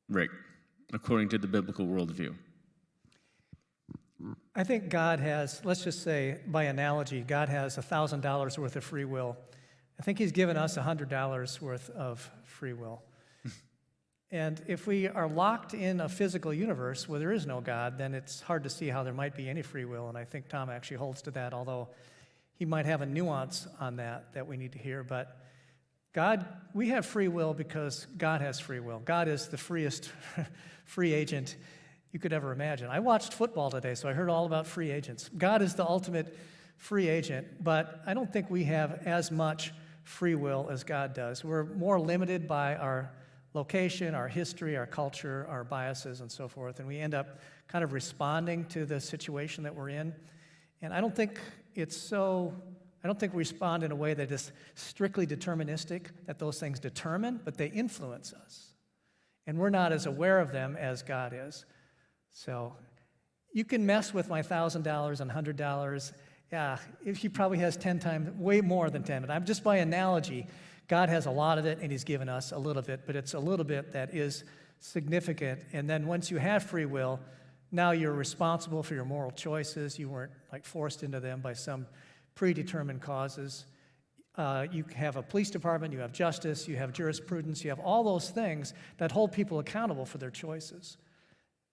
Rick, according to the biblical worldview? I think God has, let's just say by analogy, God has $1,000 worth of free will. I think he's given us $100 worth of free will. And if we are locked in a physical universe where there is no God, then it's hard to see how there might be any free will. And I think Tom actually holds to that, although he might have a nuance on that we need to hear. But God, we have free will because God has free will. God is the freest free agent you could ever imagine. I watched football today, so I heard all about free agents. God is the ultimate free agent, but I don't think we have as much free will as God does. We're more limited by our location, our history, our culture, our biases, and so forth, and we end up kind of responding to the situation that we're in. And I don't think we respond in a way that is strictly deterministic, that those things determine, but they influence us. And we're not as aware of them as God is. So you can mess with my $1,000 and $100. Yeah, he probably has 10 times, way more than 10. But I'm just by analogy, God has a lot of it, and he's given us a little bit, but it's a little bit that is significant. And then once you have free will, now you're responsible for your moral choices. You weren't like forced into them by some predetermined causes. You have a police department, you have justice, you have jurisprudence, you have all those things that hold people accountable for their choices.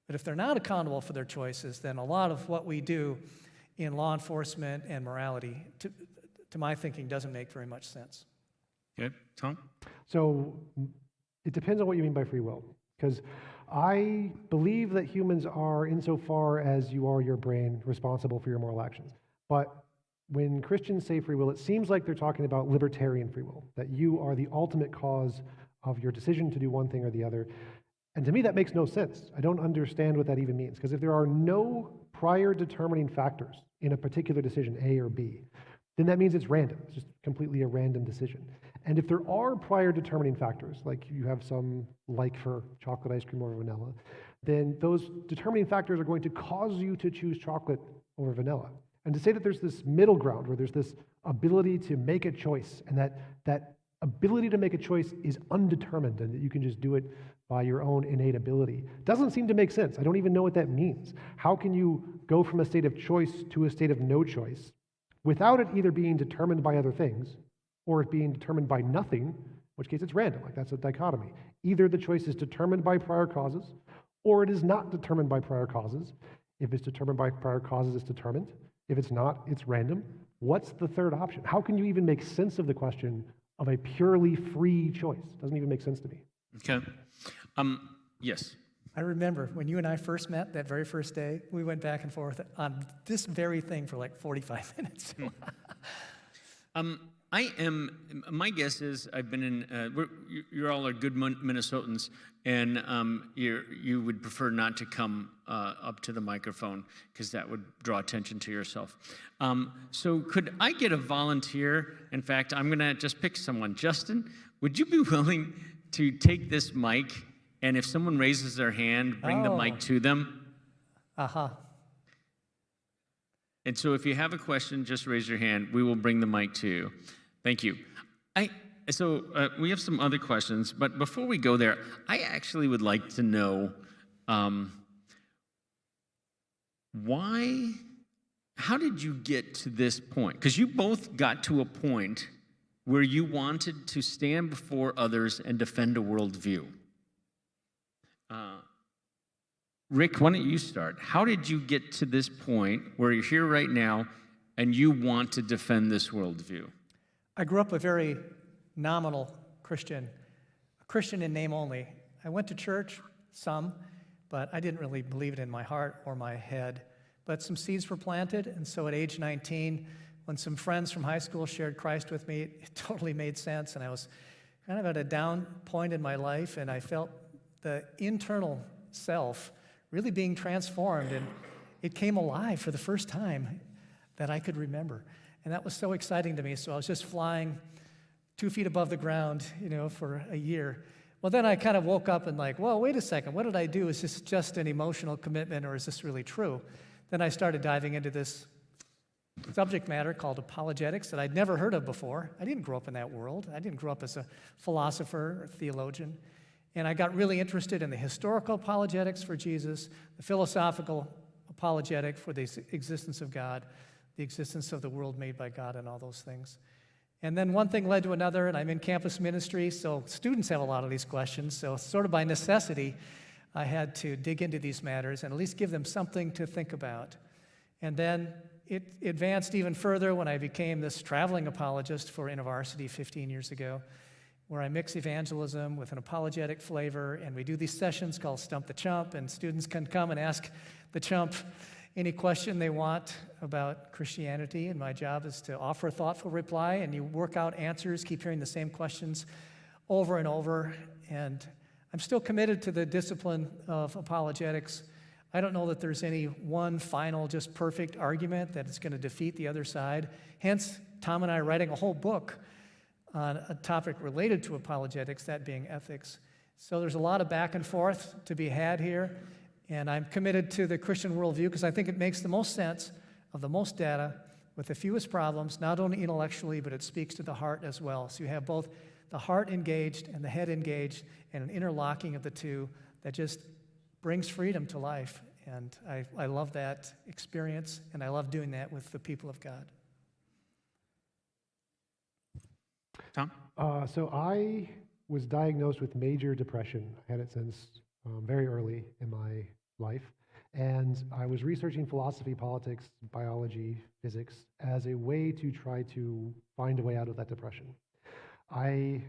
But if they're not accountable for their choices, then a lot of what we do in law enforcement and morality, to my thinking, doesn't make very much sense. Good. Tom? So it depends on what you mean by free will, because I believe that humans are, insofar as you are your brain, responsible for your moral actions. But when Christians say free will, it seems like they're talking about libertarian free will, that you are the ultimate cause of your decision to do one thing or the other. And to me, that makes no sense. I don't understand what that even means, because if there are no prior determining factors in a particular decision, A or B, then that means it's random. It's just completely a random decision. And if there are prior determining factors, like you have some like for chocolate ice cream over vanilla, then those determining factors are going to cause you to choose chocolate over vanilla. And to say that there's this middle ground where there's this ability to make a choice, and that ability to make a choice is undetermined, and that you can just do it by your own innate ability, doesn't seem to make sense. I don't even know what that means. How can you go from a state of choice to a state of no choice without it either being determined by other things or it being determined by nothing, in which case it's random, like that's a dichotomy. Either the choice is determined by prior causes or it is not determined by prior causes. If it's determined by prior causes, it's determined. If it's not, it's random. What's the third option? How can you even make sense of the question of a purely free choice? Doesn't even make sense to me. Okay. Yes. I remember when you and I first met, that very first day, we went back and forth on this very thing for like 45 minutes. My guess is I've been in, you're all are good Minnesotans, and you would prefer not to come up to the microphone because that would draw attention to yourself. So could I get a volunteer? In fact, I'm going to just pick someone. Justin, would you be willing to take this mic, and if someone raises their hand, bring the mic to them? Uh-huh. And so if you have a question, just raise your hand. We will bring the mic to you. Thank you. So we have some other questions, but before we go there, I actually would like to know how did you get to this point? Because you both got to a point where you wanted to stand before others and defend a worldview. Rick, why don't you start? How did you get to this point where you're here right now and you want to defend this worldview? I grew up a very nominal Christian, a Christian in name only. I went to church, some, but I didn't really believe it in my heart or my head. But some seeds were planted, and so at age 19, when some friends from high school shared Christ with me, it totally made sense, and I was kind of at a down point in my life, and I felt the internal self really being transformed, and it came alive for the first time that I could remember. And that was so exciting to me, so I was just flying 2 feet above the ground, for a year. Well, then I kind of woke up and well, wait a second, what did I do? Is this just an emotional commitment, or is this really true? then I started diving into this subject matter called apologetics that I'd never heard of before. I didn't grow up in that world. I didn't grow up as a philosopher or theologian. And I got really interested in the historical apologetics for Jesus, the philosophical apologetic for the existence of God, the existence of the world made by God, and all those things. And then one thing led to another, and I'm in campus ministry, so students have a lot of these questions. So sort of by necessity, I had to dig into these matters and at least give them something to think about. And then it advanced even further when I became this traveling apologist for InterVarsity 15 years ago, where I mix evangelism with an apologetic flavor, and we do these sessions called Stump the Chump, and students can come and ask the chump any question they want about Christianity, and my job is to offer a thoughtful reply, and you work out answers, keep hearing the same questions over and over, and I'm still committed to the discipline of apologetics. I don't know that there's any one final, just perfect argument that is going to defeat the other side. Hence, Tom and I are writing a whole book on a topic related to apologetics, that being ethics. So there's a lot of back and forth to be had here, and I'm committed to the Christian worldview because I think it makes the most sense of the most data with the fewest problems, not only intellectually, but it speaks to the heart as well. So you have both the heart engaged and the head engaged, and an interlocking of the two that just brings freedom to life. And I love that experience, and I love doing that with the people of God. Tom? So I was diagnosed with major depression. I had it since very early in my life. And I was researching philosophy, politics, biology, physics as a way to try to find a way out of that depression. I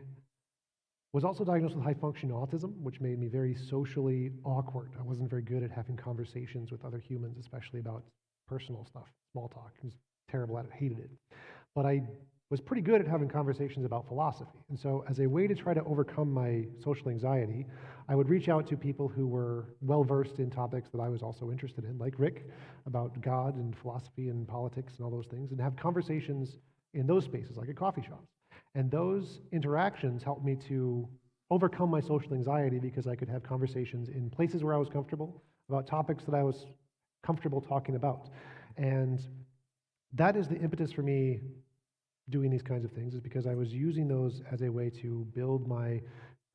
was also diagnosed with high-functioning autism, which made me very socially awkward. I wasn't very good at having conversations with other humans, especially about personal stuff, small talk. I was terrible at it, hated it. But I was pretty good at having conversations about philosophy. And so as a way to try to overcome my social anxiety, I would reach out to people who were well-versed in topics that I was also interested in, like Rick, about God and philosophy and politics and all those things, and have conversations in those spaces, like at coffee shops. And those interactions helped me to overcome my social anxiety because I could have conversations in places where I was comfortable about topics that I was comfortable talking about. And that is the impetus for me doing these kinds of things, is because I was using those as a way to build my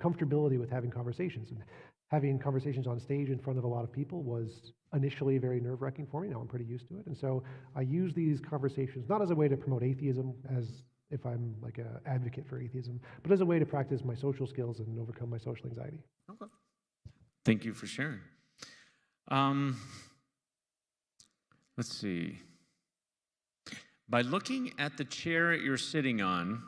comfortability with having conversations. And having conversations on stage in front of a lot of people was initially very nerve-wracking for me. Now I'm pretty used to it. And so I use these conversations not as a way to promote atheism, as if I'm like an advocate for atheism, but as a way to practice my social skills and overcome my social anxiety. Okay. Thank you for sharing. Let's see. By looking at the chair you're sitting on,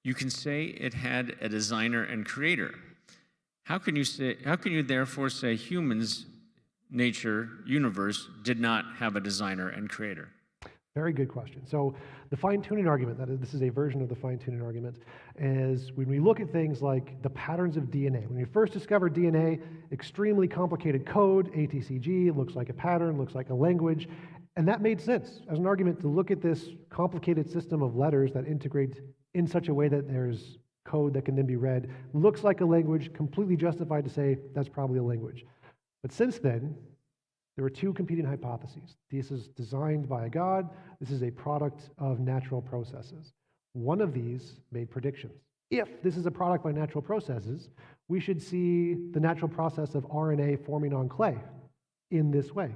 you can say it had a designer and creator. How can you therefore say humans, nature, universe did not have a designer and creator? Very good question. So the fine-tuning argument, this is a version of the fine-tuning argument, is when we look at things like the patterns of DNA. When we first discovered DNA, extremely complicated code, ATCG, looks like a pattern, looks like a language, and that made sense as an argument to look at this complicated system of letters that integrate in such a way that there's code that can then be read, looks like a language, completely justified to say that's probably a language. But since then, there were two competing hypotheses. This is designed by a god. This is a product of natural processes. One of these made predictions. If this is a product by natural processes, we should see the natural process of RNA forming on clay in this way.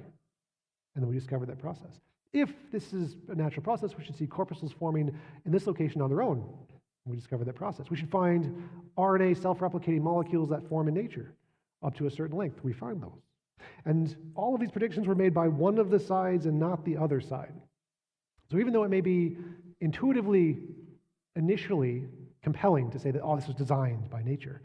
And then we discovered that process. If this is a natural process, we should see corpuscles forming in this location on their own. And we discovered that process. We should find RNA self-replicating molecules that form in nature up to a certain length. We find those. And all of these predictions were made by one of the sides and not the other side. So even though it may be intuitively, initially compelling to say that, oh, this was designed by nature,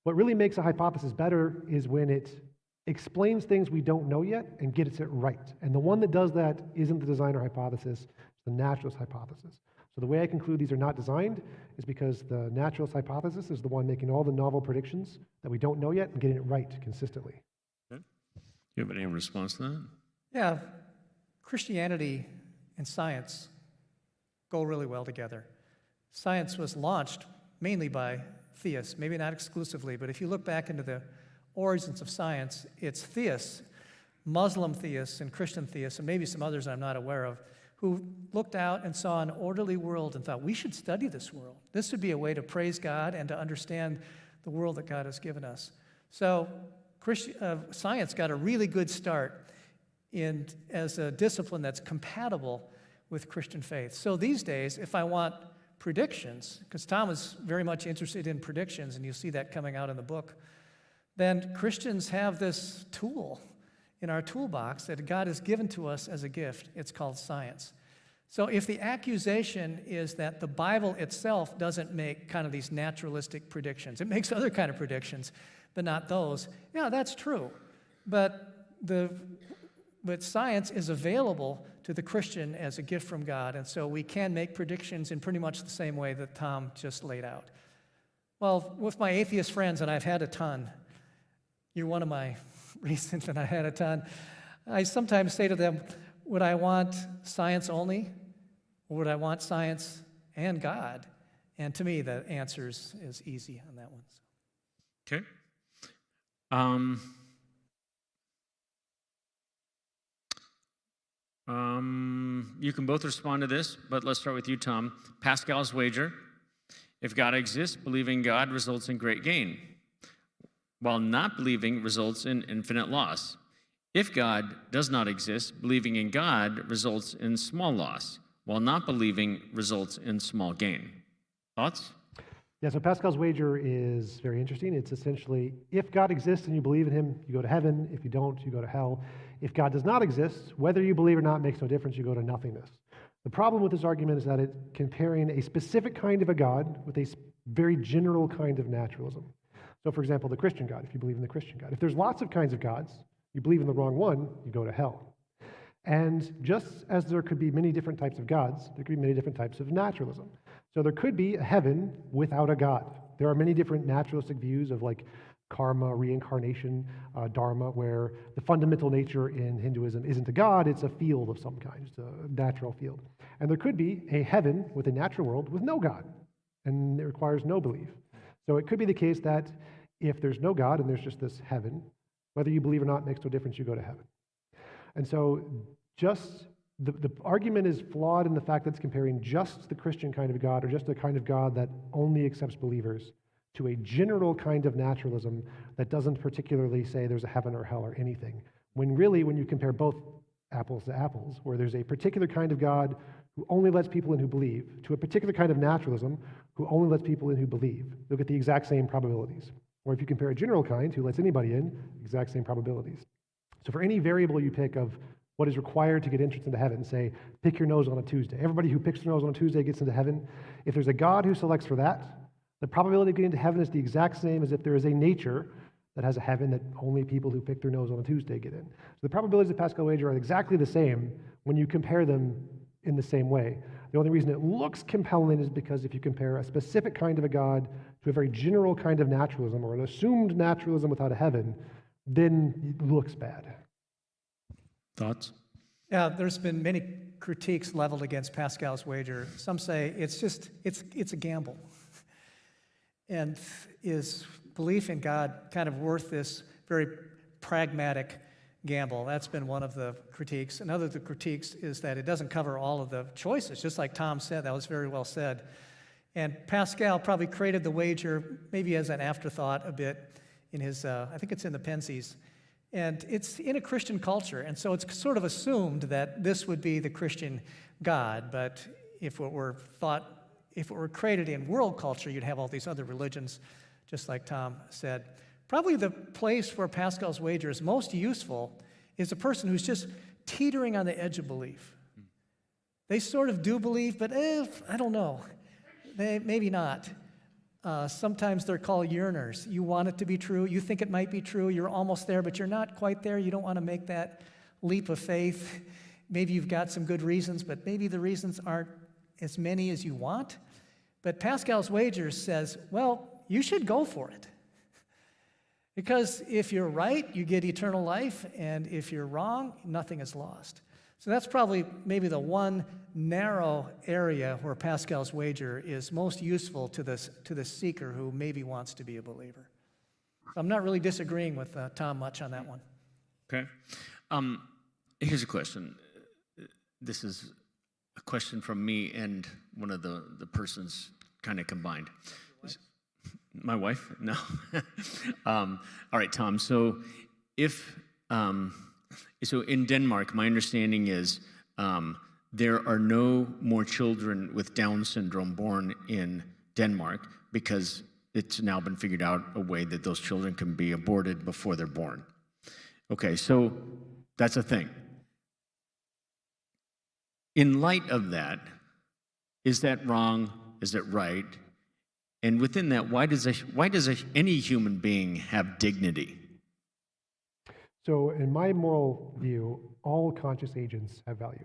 what really makes a hypothesis better is when it explains things we don't know yet and gets it right. And the one that does that isn't the designer hypothesis, it's the naturalist hypothesis. So the way I conclude these are not designed is because the naturalist hypothesis is the one making all the novel predictions that we don't know yet and getting it right consistently. Okay. You have any response to that? Yeah, Christianity and science go really well together. Science was launched mainly by theists, maybe not exclusively, but if you look back into the origins of science, it's theists Muslim theists and Christian theists, and maybe some others I'm not aware of, who looked out and saw an orderly world and thought, we should study this world. This would be a way to praise God and to understand the world that God has given us. So science got a really good start as a discipline that's compatible with Christian faith. So these days, if I want predictions, because Tom is very much interested in predictions, and you'll see that coming out in the book, then Christians have this tool in our toolbox that God has given to us as a gift. It's called science. So if the accusation is that the Bible itself doesn't make kind of these naturalistic predictions, it makes other kind of predictions, but not those, yeah, that's true. But science is available to the Christian as a gift from God, and so we can make predictions in pretty much the same way that Tom just laid out. Well, with my atheist friends, and I've had a ton, you're one of my reasons that I had a ton, I sometimes say to them, would I want science only, or would I want science and God? And to me, the answer is easy on that one. Okay. You can both respond to this, but let's start with you, Tom. Pascal's wager: if God exists, believing God results in great gain, while not believing results in infinite loss. If God does not exist, believing in God results in small loss, while not believing results in small gain. Thoughts? Yeah, so Pascal's wager is very interesting. It's essentially, if God exists and you believe in him, you go to heaven. If you don't, you go to hell. If God does not exist, whether you believe or not makes no difference, you go to nothingness. The problem with this argument is that it's comparing a specific kind of a God with a very general kind of naturalism. So for example, the Christian God, if you believe in the Christian God. If there's lots of kinds of gods, you believe in the wrong one, you go to hell. And just as there could be many different types of gods, there could be many different types of naturalism. So there could be a heaven without a God. There are many different naturalistic views of like karma, reincarnation, dharma, where the fundamental nature in Hinduism isn't a god, it's a field of some kind, it's a natural field. And there could be a heaven with a natural world with no God, and it requires no belief. So it could be the case that if there's no God and there's just this heaven, whether you believe or not makes no difference, you go to heaven. And so just the argument is flawed in the fact that it's comparing just the Christian kind of God, or just the kind of God that only accepts believers, to a general kind of naturalism that doesn't particularly say there's a heaven or hell or anything. When really, when you compare both apples to apples, where there's a particular kind of God who only lets people in who believe, to a particular kind of naturalism who only lets people in who believe, you'll get the exact same probabilities. Or if you compare a general kind who lets anybody in, exact same probabilities. So for any variable you pick of what is required to get entrance into heaven, say, pick your nose on a Tuesday. Everybody who picks their nose on a Tuesday gets into heaven. If there's a God who selects for that, the probability of getting into heaven is the exact same as if there is a nature that has a heaven that only people who pick their nose on a Tuesday get in. So the probabilities of Pascal wager are exactly the same when you compare them in the same way. The only reason it looks compelling is because if you compare a specific kind of a God to a very general kind of naturalism, or an assumed naturalism without a heaven, then it looks bad. Thoughts? Yeah, there's been many critiques leveled against Pascal's wager. Some say it's a gamble. And is belief in God kind of worth this very pragmatic gamble? That's been one of the critiques. Another of the critiques is that it doesn't cover all of the choices, just like Tom said. That was very well said. And Pascal probably created the wager maybe as an afterthought a bit in his, I think it's in the Pensies. And it's in a Christian culture, and so it's sort of assumed that this would be the Christian God, but if it were created in world culture, you'd have all these other religions, just like Tom said. Probably the place where Pascal's wager is most useful is a person who's just teetering on the edge of belief. They sort of do believe, but I don't know. Maybe not. Sometimes they're called yearners. You want it to be true. You think it might be true. You're almost there, but you're not quite there. You don't want to make that leap of faith. Maybe you've got some good reasons, but maybe the reasons aren't as many as you want. But Pascal's wager says, well, you should go for it. Because if you're right, you get eternal life, and if you're wrong, nothing is lost. So that's probably maybe the one narrow area where Pascal's wager is most useful to the seeker who maybe wants to be a believer. So I'm not really disagreeing with Tom much on that one. Okay. Here's a question. This is a question from me and one of the persons kind of combined. My wife? No. All right, Tom. So so in Denmark, my understanding is there are no more children with Down syndrome born in Denmark because it's now been figured out a way that those children can be aborted before they're born. Okay, so that's a thing. In light of that, is that wrong? Is it right? And within that, why does any human being have dignity? So in my moral view, all conscious agents have value.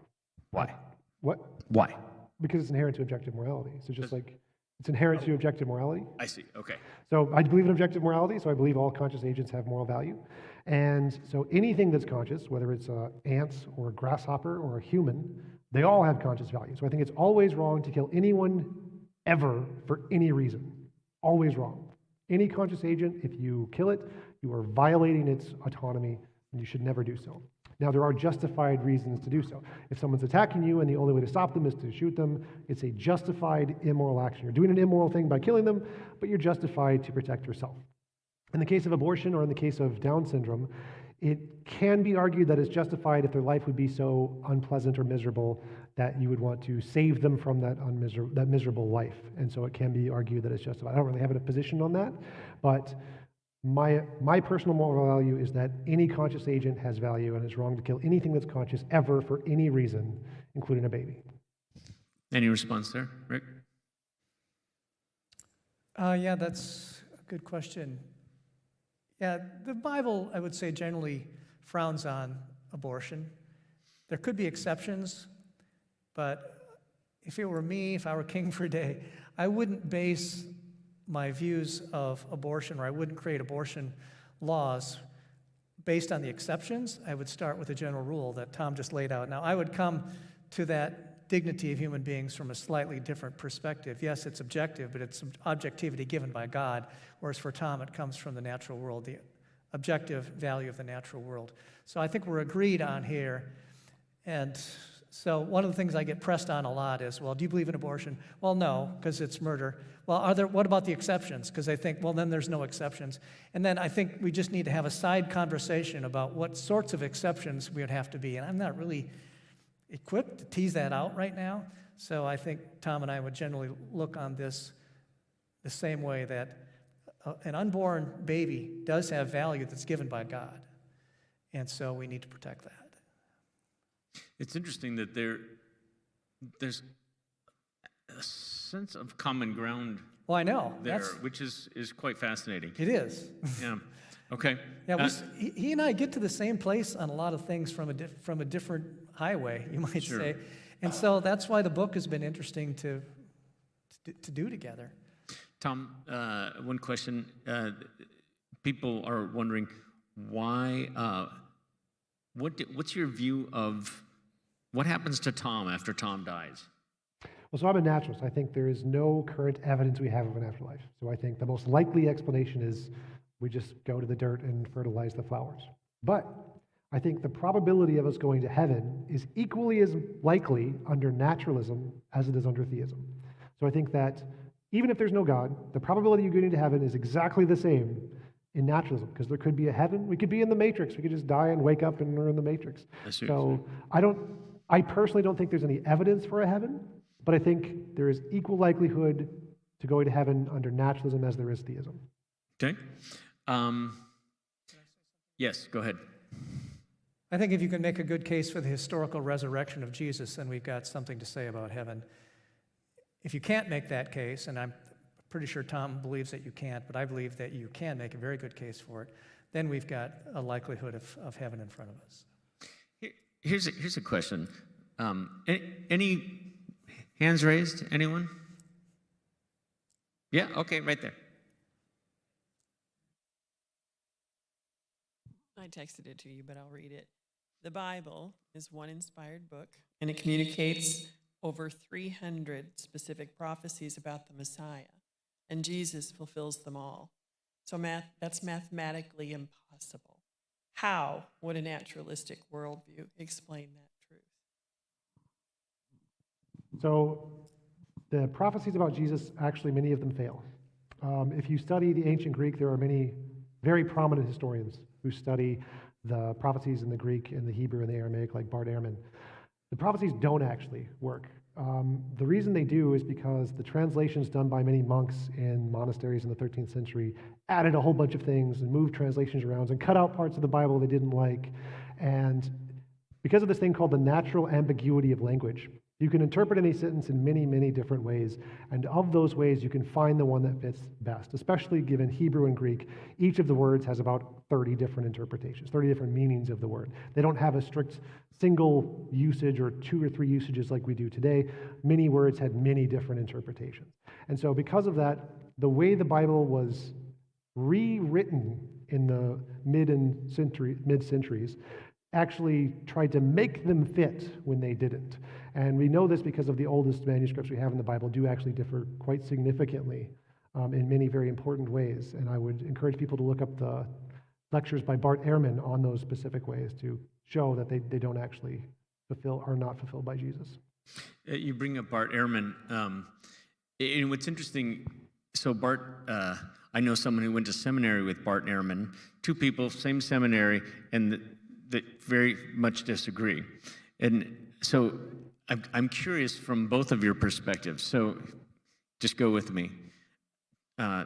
Why? What? Why? Because it's inherent to objective morality. So just like it's inherent to objective morality. I see. Okay. So I believe in objective morality, so I believe all conscious agents have moral value. And so anything that's conscious, whether it's ants or a grasshopper or a human, they all have conscious value. So I think it's always wrong to kill anyone ever for any reason. Always wrong. Any conscious agent, if you kill it, you are violating its autonomy, and you should never do so. Now, there are justified reasons to do so. If someone's attacking you and the only way to stop them is to shoot them, it's a justified immoral action. You're doing an immoral thing by killing them, but you're justified to protect yourself. In the case of abortion or in the case of Down syndrome, it can be argued that it's justified if their life would be so unpleasant or miserable that you would want to save them from that miserable life. And so it can be argued that it's justified. I don't really have a position on that, but my personal moral value is that any conscious agent has value, and it's wrong to kill anything that's conscious ever for any reason, including a baby. Any response there, Rick? Yeah, that's a good question. Yeah, the Bible, I would say, generally frowns on abortion. There could be exceptions, but if it were me, if I were king for a day, I wouldn't base my views of abortion, or I wouldn't create abortion laws based on the exceptions. I would start with a general rule that Tom just laid out. Now, I would come to that dignity of human beings from a slightly different perspective. Yes, it's objective, but it's objectivity given by God, whereas for Tom, it comes from the natural world, the objective value of the natural world. So I think we're agreed on here. And so one of the things I get pressed on a lot is, well, do you believe in abortion? Well, no, because it's murder. Well, what about the exceptions? Because they think, well, then there's no exceptions. And then I think we just need to have a side conversation about what sorts of exceptions we would have to be. And I'm not really equipped to tease that out right now. So I think Tom and I would generally look on this the same way, that an unborn baby does have value that's given by God. And so we need to protect that. It's interesting that there's a sense of common ground. Well, I know. There, which is quite fascinating. It is. Yeah. Okay. Yeah, he and I get to the same place on a lot of things from a different highway, you might say. And so that's why the book has been interesting to do together. Tom, one question. People are wondering why, what's your view of what happens to Tom after Tom dies? Well, so I'm a naturalist. I think there is no current evidence we have of an afterlife. So I think the most likely explanation is we just go to the dirt and fertilize the flowers. But I think the probability of us going to heaven is equally as likely under naturalism as it is under theism. So I think that even if there's no God, the probability of getting to heaven is exactly the same in naturalism, because there could be a heaven. We could be in the Matrix. We could just die and wake up and we're in the Matrix. So I personally don't think there's any evidence for a heaven, but I think there is equal likelihood to going to heaven under naturalism as there is theism. Okay. Yes, go ahead. I think if you can make a good case for the historical resurrection of Jesus, then we've got something to say about heaven. If you can't make that case, and I'm pretty sure Tom believes that you can't, but I believe that you can make a very good case for it, then we've got a likelihood of heaven in front of us. Here's a question. Any hands raised? Anyone? Yeah, okay, right there. I texted it to you, but I'll read it. The Bible is one inspired book, and it communicates over 300 specific prophecies about the Messiah, and Jesus fulfills them all. So that's mathematically impossible. How would a naturalistic worldview explain that truth? So the prophecies about Jesus, actually many of them fail. If you study the ancient Greek, there are many very prominent historians who study the prophecies in the Greek and the Hebrew and the Aramaic, like Bart Ehrman. The prophecies don't actually work. The reason they do is because the translations done by many monks in monasteries in the 13th century added a whole bunch of things and moved translations around and cut out parts of the Bible they didn't like. And because of this thing called the natural ambiguity of language, you can interpret any sentence in many, many different ways. And of those ways, you can find the one that fits best, especially given Hebrew and Greek. Each of the words has about 30 different interpretations, 30 different meanings of the word. They don't have a strict single usage or 2 or 3 usages like we do today. Many words had many different interpretations. And so because of that, the way the Bible was rewritten in the mid-centuries actually tried to make them fit when they didn't. And we know this because of the oldest manuscripts we have in the Bible do actually differ quite significantly in many very important ways. And I would encourage people to look up the lectures by Bart Ehrman on those specific ways to show that they don't actually are not fulfilled by Jesus. You bring up Bart Ehrman. And what's interesting, so Bart, I know someone who went to seminary with Bart Ehrman, 2 people, same seminary, and that very much disagree. And so I'm curious from both of your perspectives. So just go with me. I'll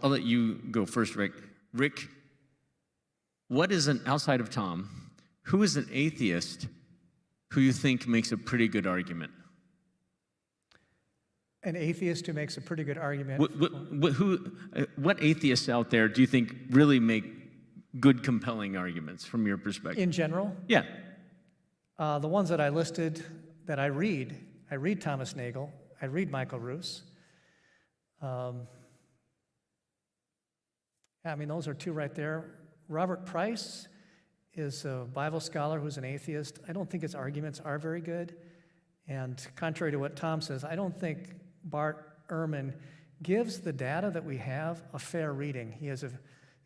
let you go first, Rick. Rick, what is outside of Tom, who is an atheist who you think makes a pretty good argument? An atheist who makes a pretty good argument. What atheists out there do you think really make good, compelling arguments from your perspective? In general? Yeah. The ones that I listed that I read Thomas Nagel, I read Michael Roos. I mean, those are 2 right there. Robert Price is a Bible scholar who's an atheist. I don't think his arguments are very good. And contrary to what Tom says, I don't think Bart Ehrman gives the data that we have a fair reading. He has a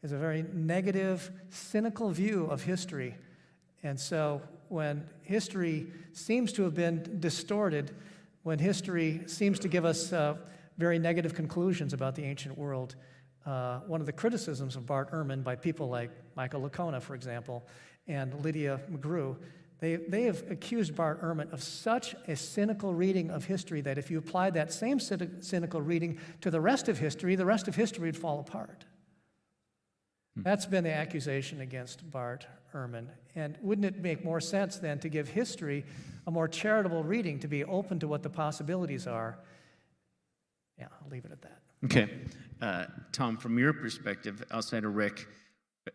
very negative, cynical view of history. And so when history seems to have been distorted, when history seems to give us very negative conclusions about the ancient world, one of the criticisms of Bart Ehrman by people like Michael Licona, for example, and Lydia McGrew, they have accused Bart Ehrman of such a cynical reading of history that if you applied that same cynical reading to the rest of history would fall apart. That's been the accusation against Bart Ehrman. And wouldn't it make more sense then to give history a more charitable reading, to be open to what the possibilities are? Yeah, I'll leave it at that. Okay. Tom, from your perspective, outside of Rick,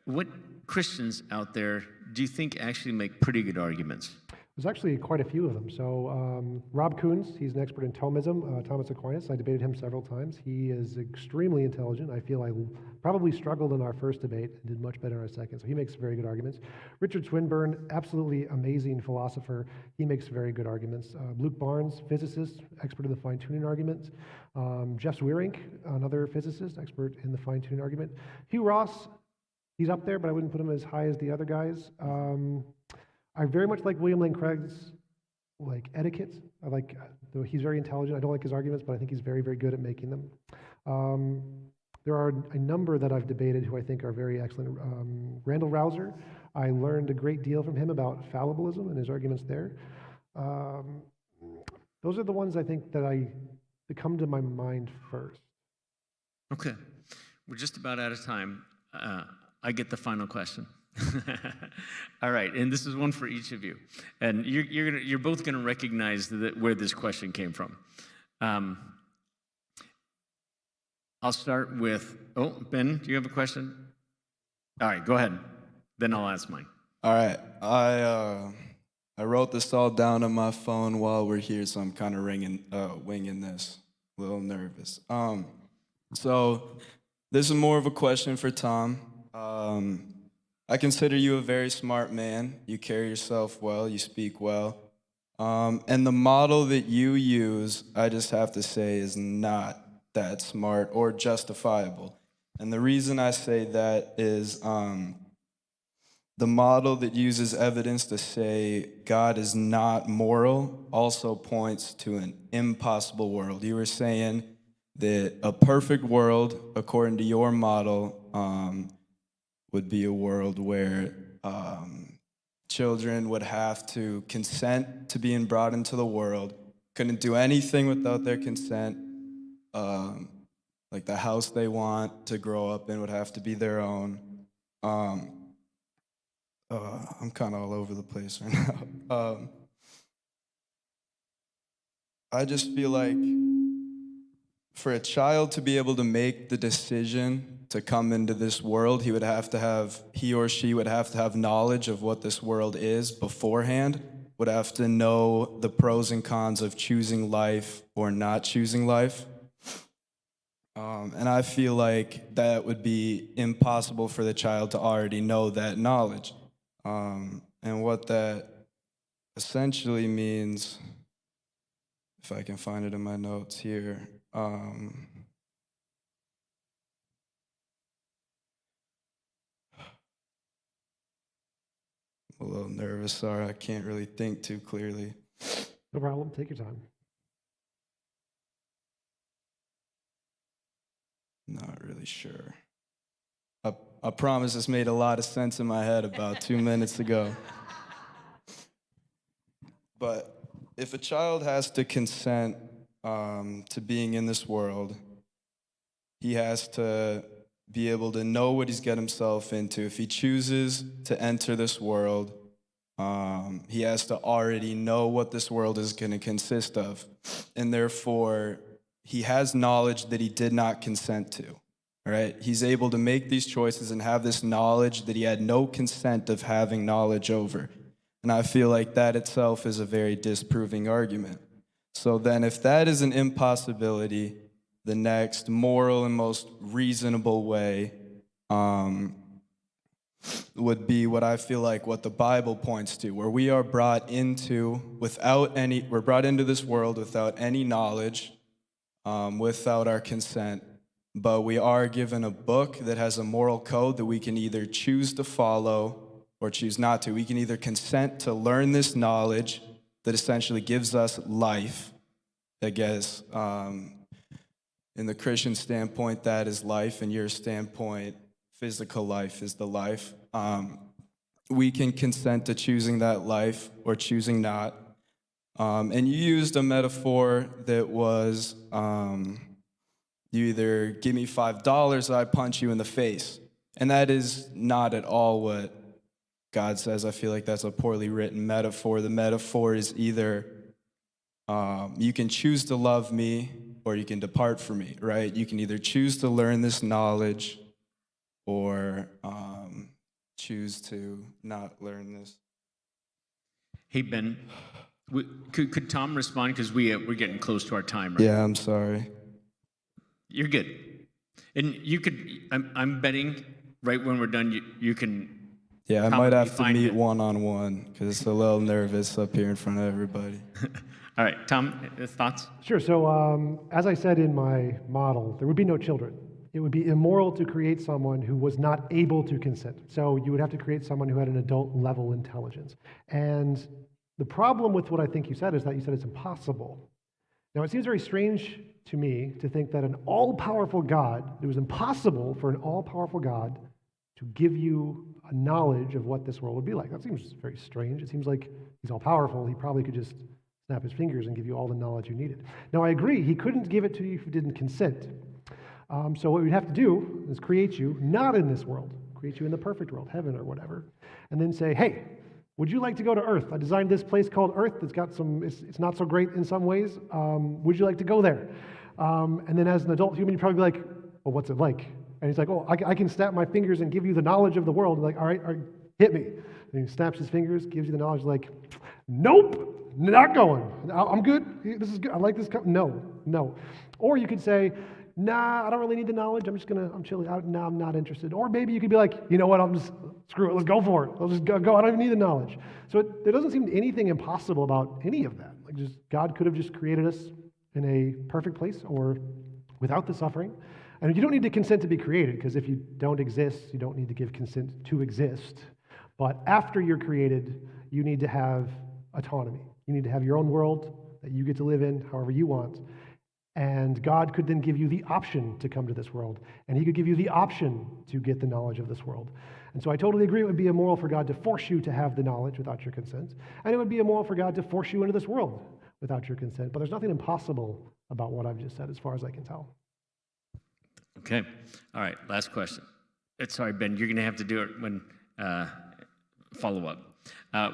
what Christians out there do you think actually make pretty good arguments? There's actually quite a few of them. So Rob Koons, he's an expert in Thomism, Thomas Aquinas. I debated him several times. He is extremely intelligent. I feel I probably struggled in our first debate and did much better in our second. So he makes very good arguments. Richard Swinburne, absolutely amazing philosopher. He makes very good arguments. Luke Barnes, physicist, expert in the fine-tuning argument. Jeff Zweerink, another physicist, expert in the fine-tuning argument. Hugh Ross, he's up there, but I wouldn't put him as high as the other guys. I very much like William Lane Craig's etiquette. Though he's very intelligent. I don't like his arguments, but I think he's very, very good at making them. There are a number that I've debated who I think are very excellent. Randall Rouser, I learned a great deal from him about fallibilism and his arguments there. Those are the ones I think that come to my mind first. Okay. We're just about out of time. I get the final question. All right, and this is one for each of you, and you're both going to recognize where this question came from. I'll start with Ben. Do you have a question? All right, go ahead. Then I'll ask mine. All right, I wrote this all down on my phone while we're here, so I'm kind of winging this. A little nervous. So this is more of a question for Tom. I consider you a very smart man. You carry yourself well, you speak well. And the model that you use, I just have to say, is not that smart or justifiable. And the reason I say that is the model that uses evidence to say God is not moral also points to an impossible world. You were saying that a perfect world, according to your model, would be a world where children would have to consent to being brought into the world, couldn't do anything without their consent. Like the house they want to grow up in would have to be their own. I'm kind of all over the place right now. I just feel like for a child to be able to make the decision to come into this world, he or she would have to have knowledge of what this world is beforehand, would have to know the pros and cons of choosing life or not choosing life. And I feel like that would be impossible for the child to already know that knowledge. And what that essentially means, if I can find it in my notes here, I'm a little nervous, sorry, I can't really think too clearly. No problem, take your time. Not really sure. I promise this made a lot of sense in my head about 2 minutes ago. But if a child has to consent to being in this world, he has to be able to know what he's getting himself into. If he chooses to enter this world, he has to already know what this world is going to consist of. And therefore, he has knowledge that he did not consent to, right? He's able to make these choices and have this knowledge that he had no consent of having knowledge over. And I feel like that itself is a very disproving argument. So then if that is an impossibility, the next moral and most reasonable way would be what I feel like what the Bible points to, where we are brought into we're brought into this world without any knowledge, without our consent, but we are given a book that has a moral code that we can either choose to follow or choose not to. We can either consent to learn this knowledge that essentially gives us life. I guess in the Christian standpoint, that is life. In your standpoint, physical life is the life. We can consent to choosing that life or choosing not. And you used a metaphor that was, you either give me $5 or I punch you in the face. And that is not at all what God says. I feel like that's a poorly written metaphor. The metaphor is either you can choose to love me or you can depart from me, right? You can either choose to learn this knowledge or choose to not learn this. Hey, Ben, could Tom respond? Because we're getting close to our time, right? Yeah, I'm sorry. You're good. And you could, I'm betting right when we're done, you can. Yeah, I might have to meet one-on-one because it's a little nervous up here in front of everybody. All right, Tom, thoughts? Sure. So as I said in my model, there would be no children. It would be immoral to create someone who was not able to consent. So you would have to create someone who had an adult-level intelligence. And the problem with what I think you said is that you said it's impossible. Now, it seems very strange to me to think that an all-powerful God, it was impossible for an all-powerful God to give you a knowledge of what this world would be like. That seems very strange. It seems like he's all-powerful. He probably could just snap his fingers and give you all the knowledge you needed. Now, I agree, he couldn't give it to you if you didn't consent. So what we'd have to do is create you not in this world, create you in the perfect world, heaven or whatever, and then say, hey, would you like to go to Earth? I designed this place called Earth. It's got it's not so great in some ways. Would you like to go there? And then as an adult human, you'd probably be like, well, what's it like? And he's like, oh, I can snap my fingers and give you the knowledge of the world. Like, all right, hit me. And he snaps his fingers, gives you the knowledge, like, nope, not going. I'm good. This is good. I like this. No. Or you could say, nah, I don't really need the knowledge. I'm chilling out. No, I'm not interested. Or maybe you could be like, you know what, screw it, let's go for it. Let's just go. I don't even need the knowledge. So there doesn't seem anything impossible about any of that. Like God could have just created us in a perfect place or without the suffering. And you don't need to consent to be created, because if you don't exist, you don't need to give consent to exist. But after you're created, you need to have autonomy. You need to have your own world that you get to live in however you want. And God could then give you the option to come to this world. And he could give you the option to get the knowledge of this world. And so I totally agree it would be immoral for God to force you to have the knowledge without your consent. And it would be immoral for God to force you into this world without your consent. But there's nothing impossible about what I've just said as far as I can tell. Okay. All right. Last question. Sorry, Ben, you're going to have to do it when follow up.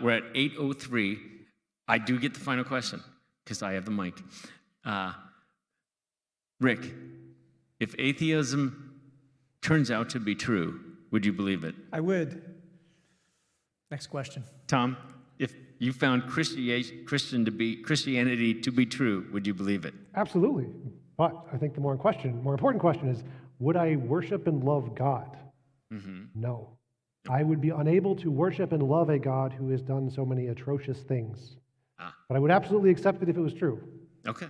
We're at 8:03. I do get the final question because I have the mic. Rick, if atheism turns out to be true, would you believe it? I would. Next question. Tom, if you found Christianity to be true, would you believe it? Absolutely. But I think the more important question is, would I worship and love God? No. I would be unable to worship and love a God who has done so many atrocious things. But I would absolutely accept it if it was true. Okay.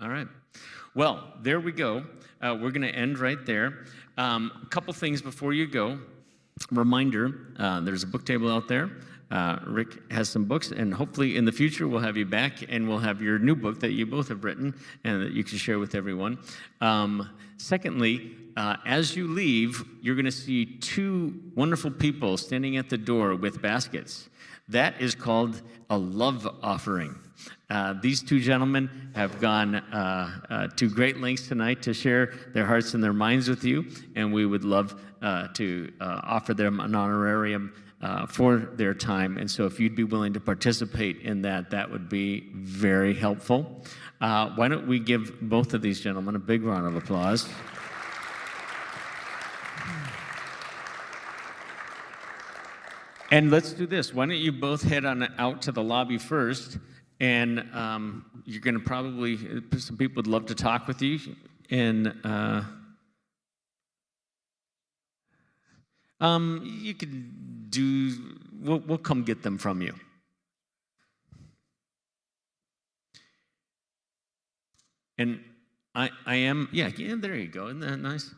All right. Well, there we go. We're going to end right there. A couple things before you go. Reminder, there's a book table out there. Rick has some books, and hopefully in the future we'll have you back, and we'll have your new book that you both have written and that you can share with everyone. Secondly, as you leave, you're going to see two wonderful people standing at the door with baskets. That is called a love offering. These two gentlemen have gone to great lengths tonight to share their hearts and their minds with you, and we would love to offer them an honorarium for their time. And so if you'd be willing to participate in that, that would be very helpful. Why don't we give both of these gentlemen a big round of applause. And let's do this. Why don't you both head on out to the lobby first, and you're going to probably, some people would love to talk with you, and you could do, we'll come get them from you. And I am, yeah, there you go. Isn't that nice?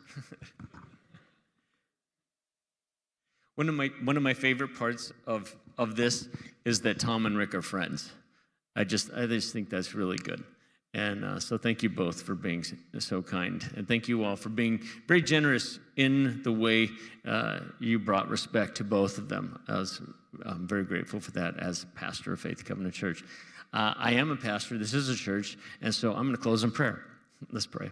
One of my favorite parts of this is that Tom and Rick are friends. I just think that's really good. And so thank you both for being so kind. And thank you all for being very generous in the way you brought respect to both of them. I'm very grateful for that as pastor of Faith Covenant Church. I am a pastor. This is a church. And so I'm going to close in prayer. Let's pray.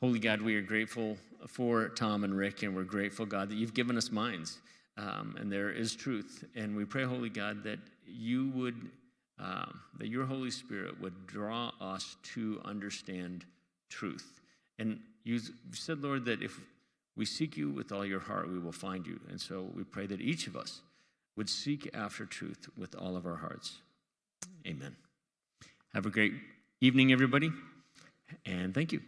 Holy God, we are grateful for Tom and Rick, and we're grateful, God, that you've given us minds, and there is truth. And we pray, Holy God, that you would, that your Holy Spirit would draw us to understand truth. And you said, Lord, that if we seek you with all your heart, we will find you. And so we pray that each of us would seek after truth with all of our hearts. Amen. Have a great evening, everybody, and thank you.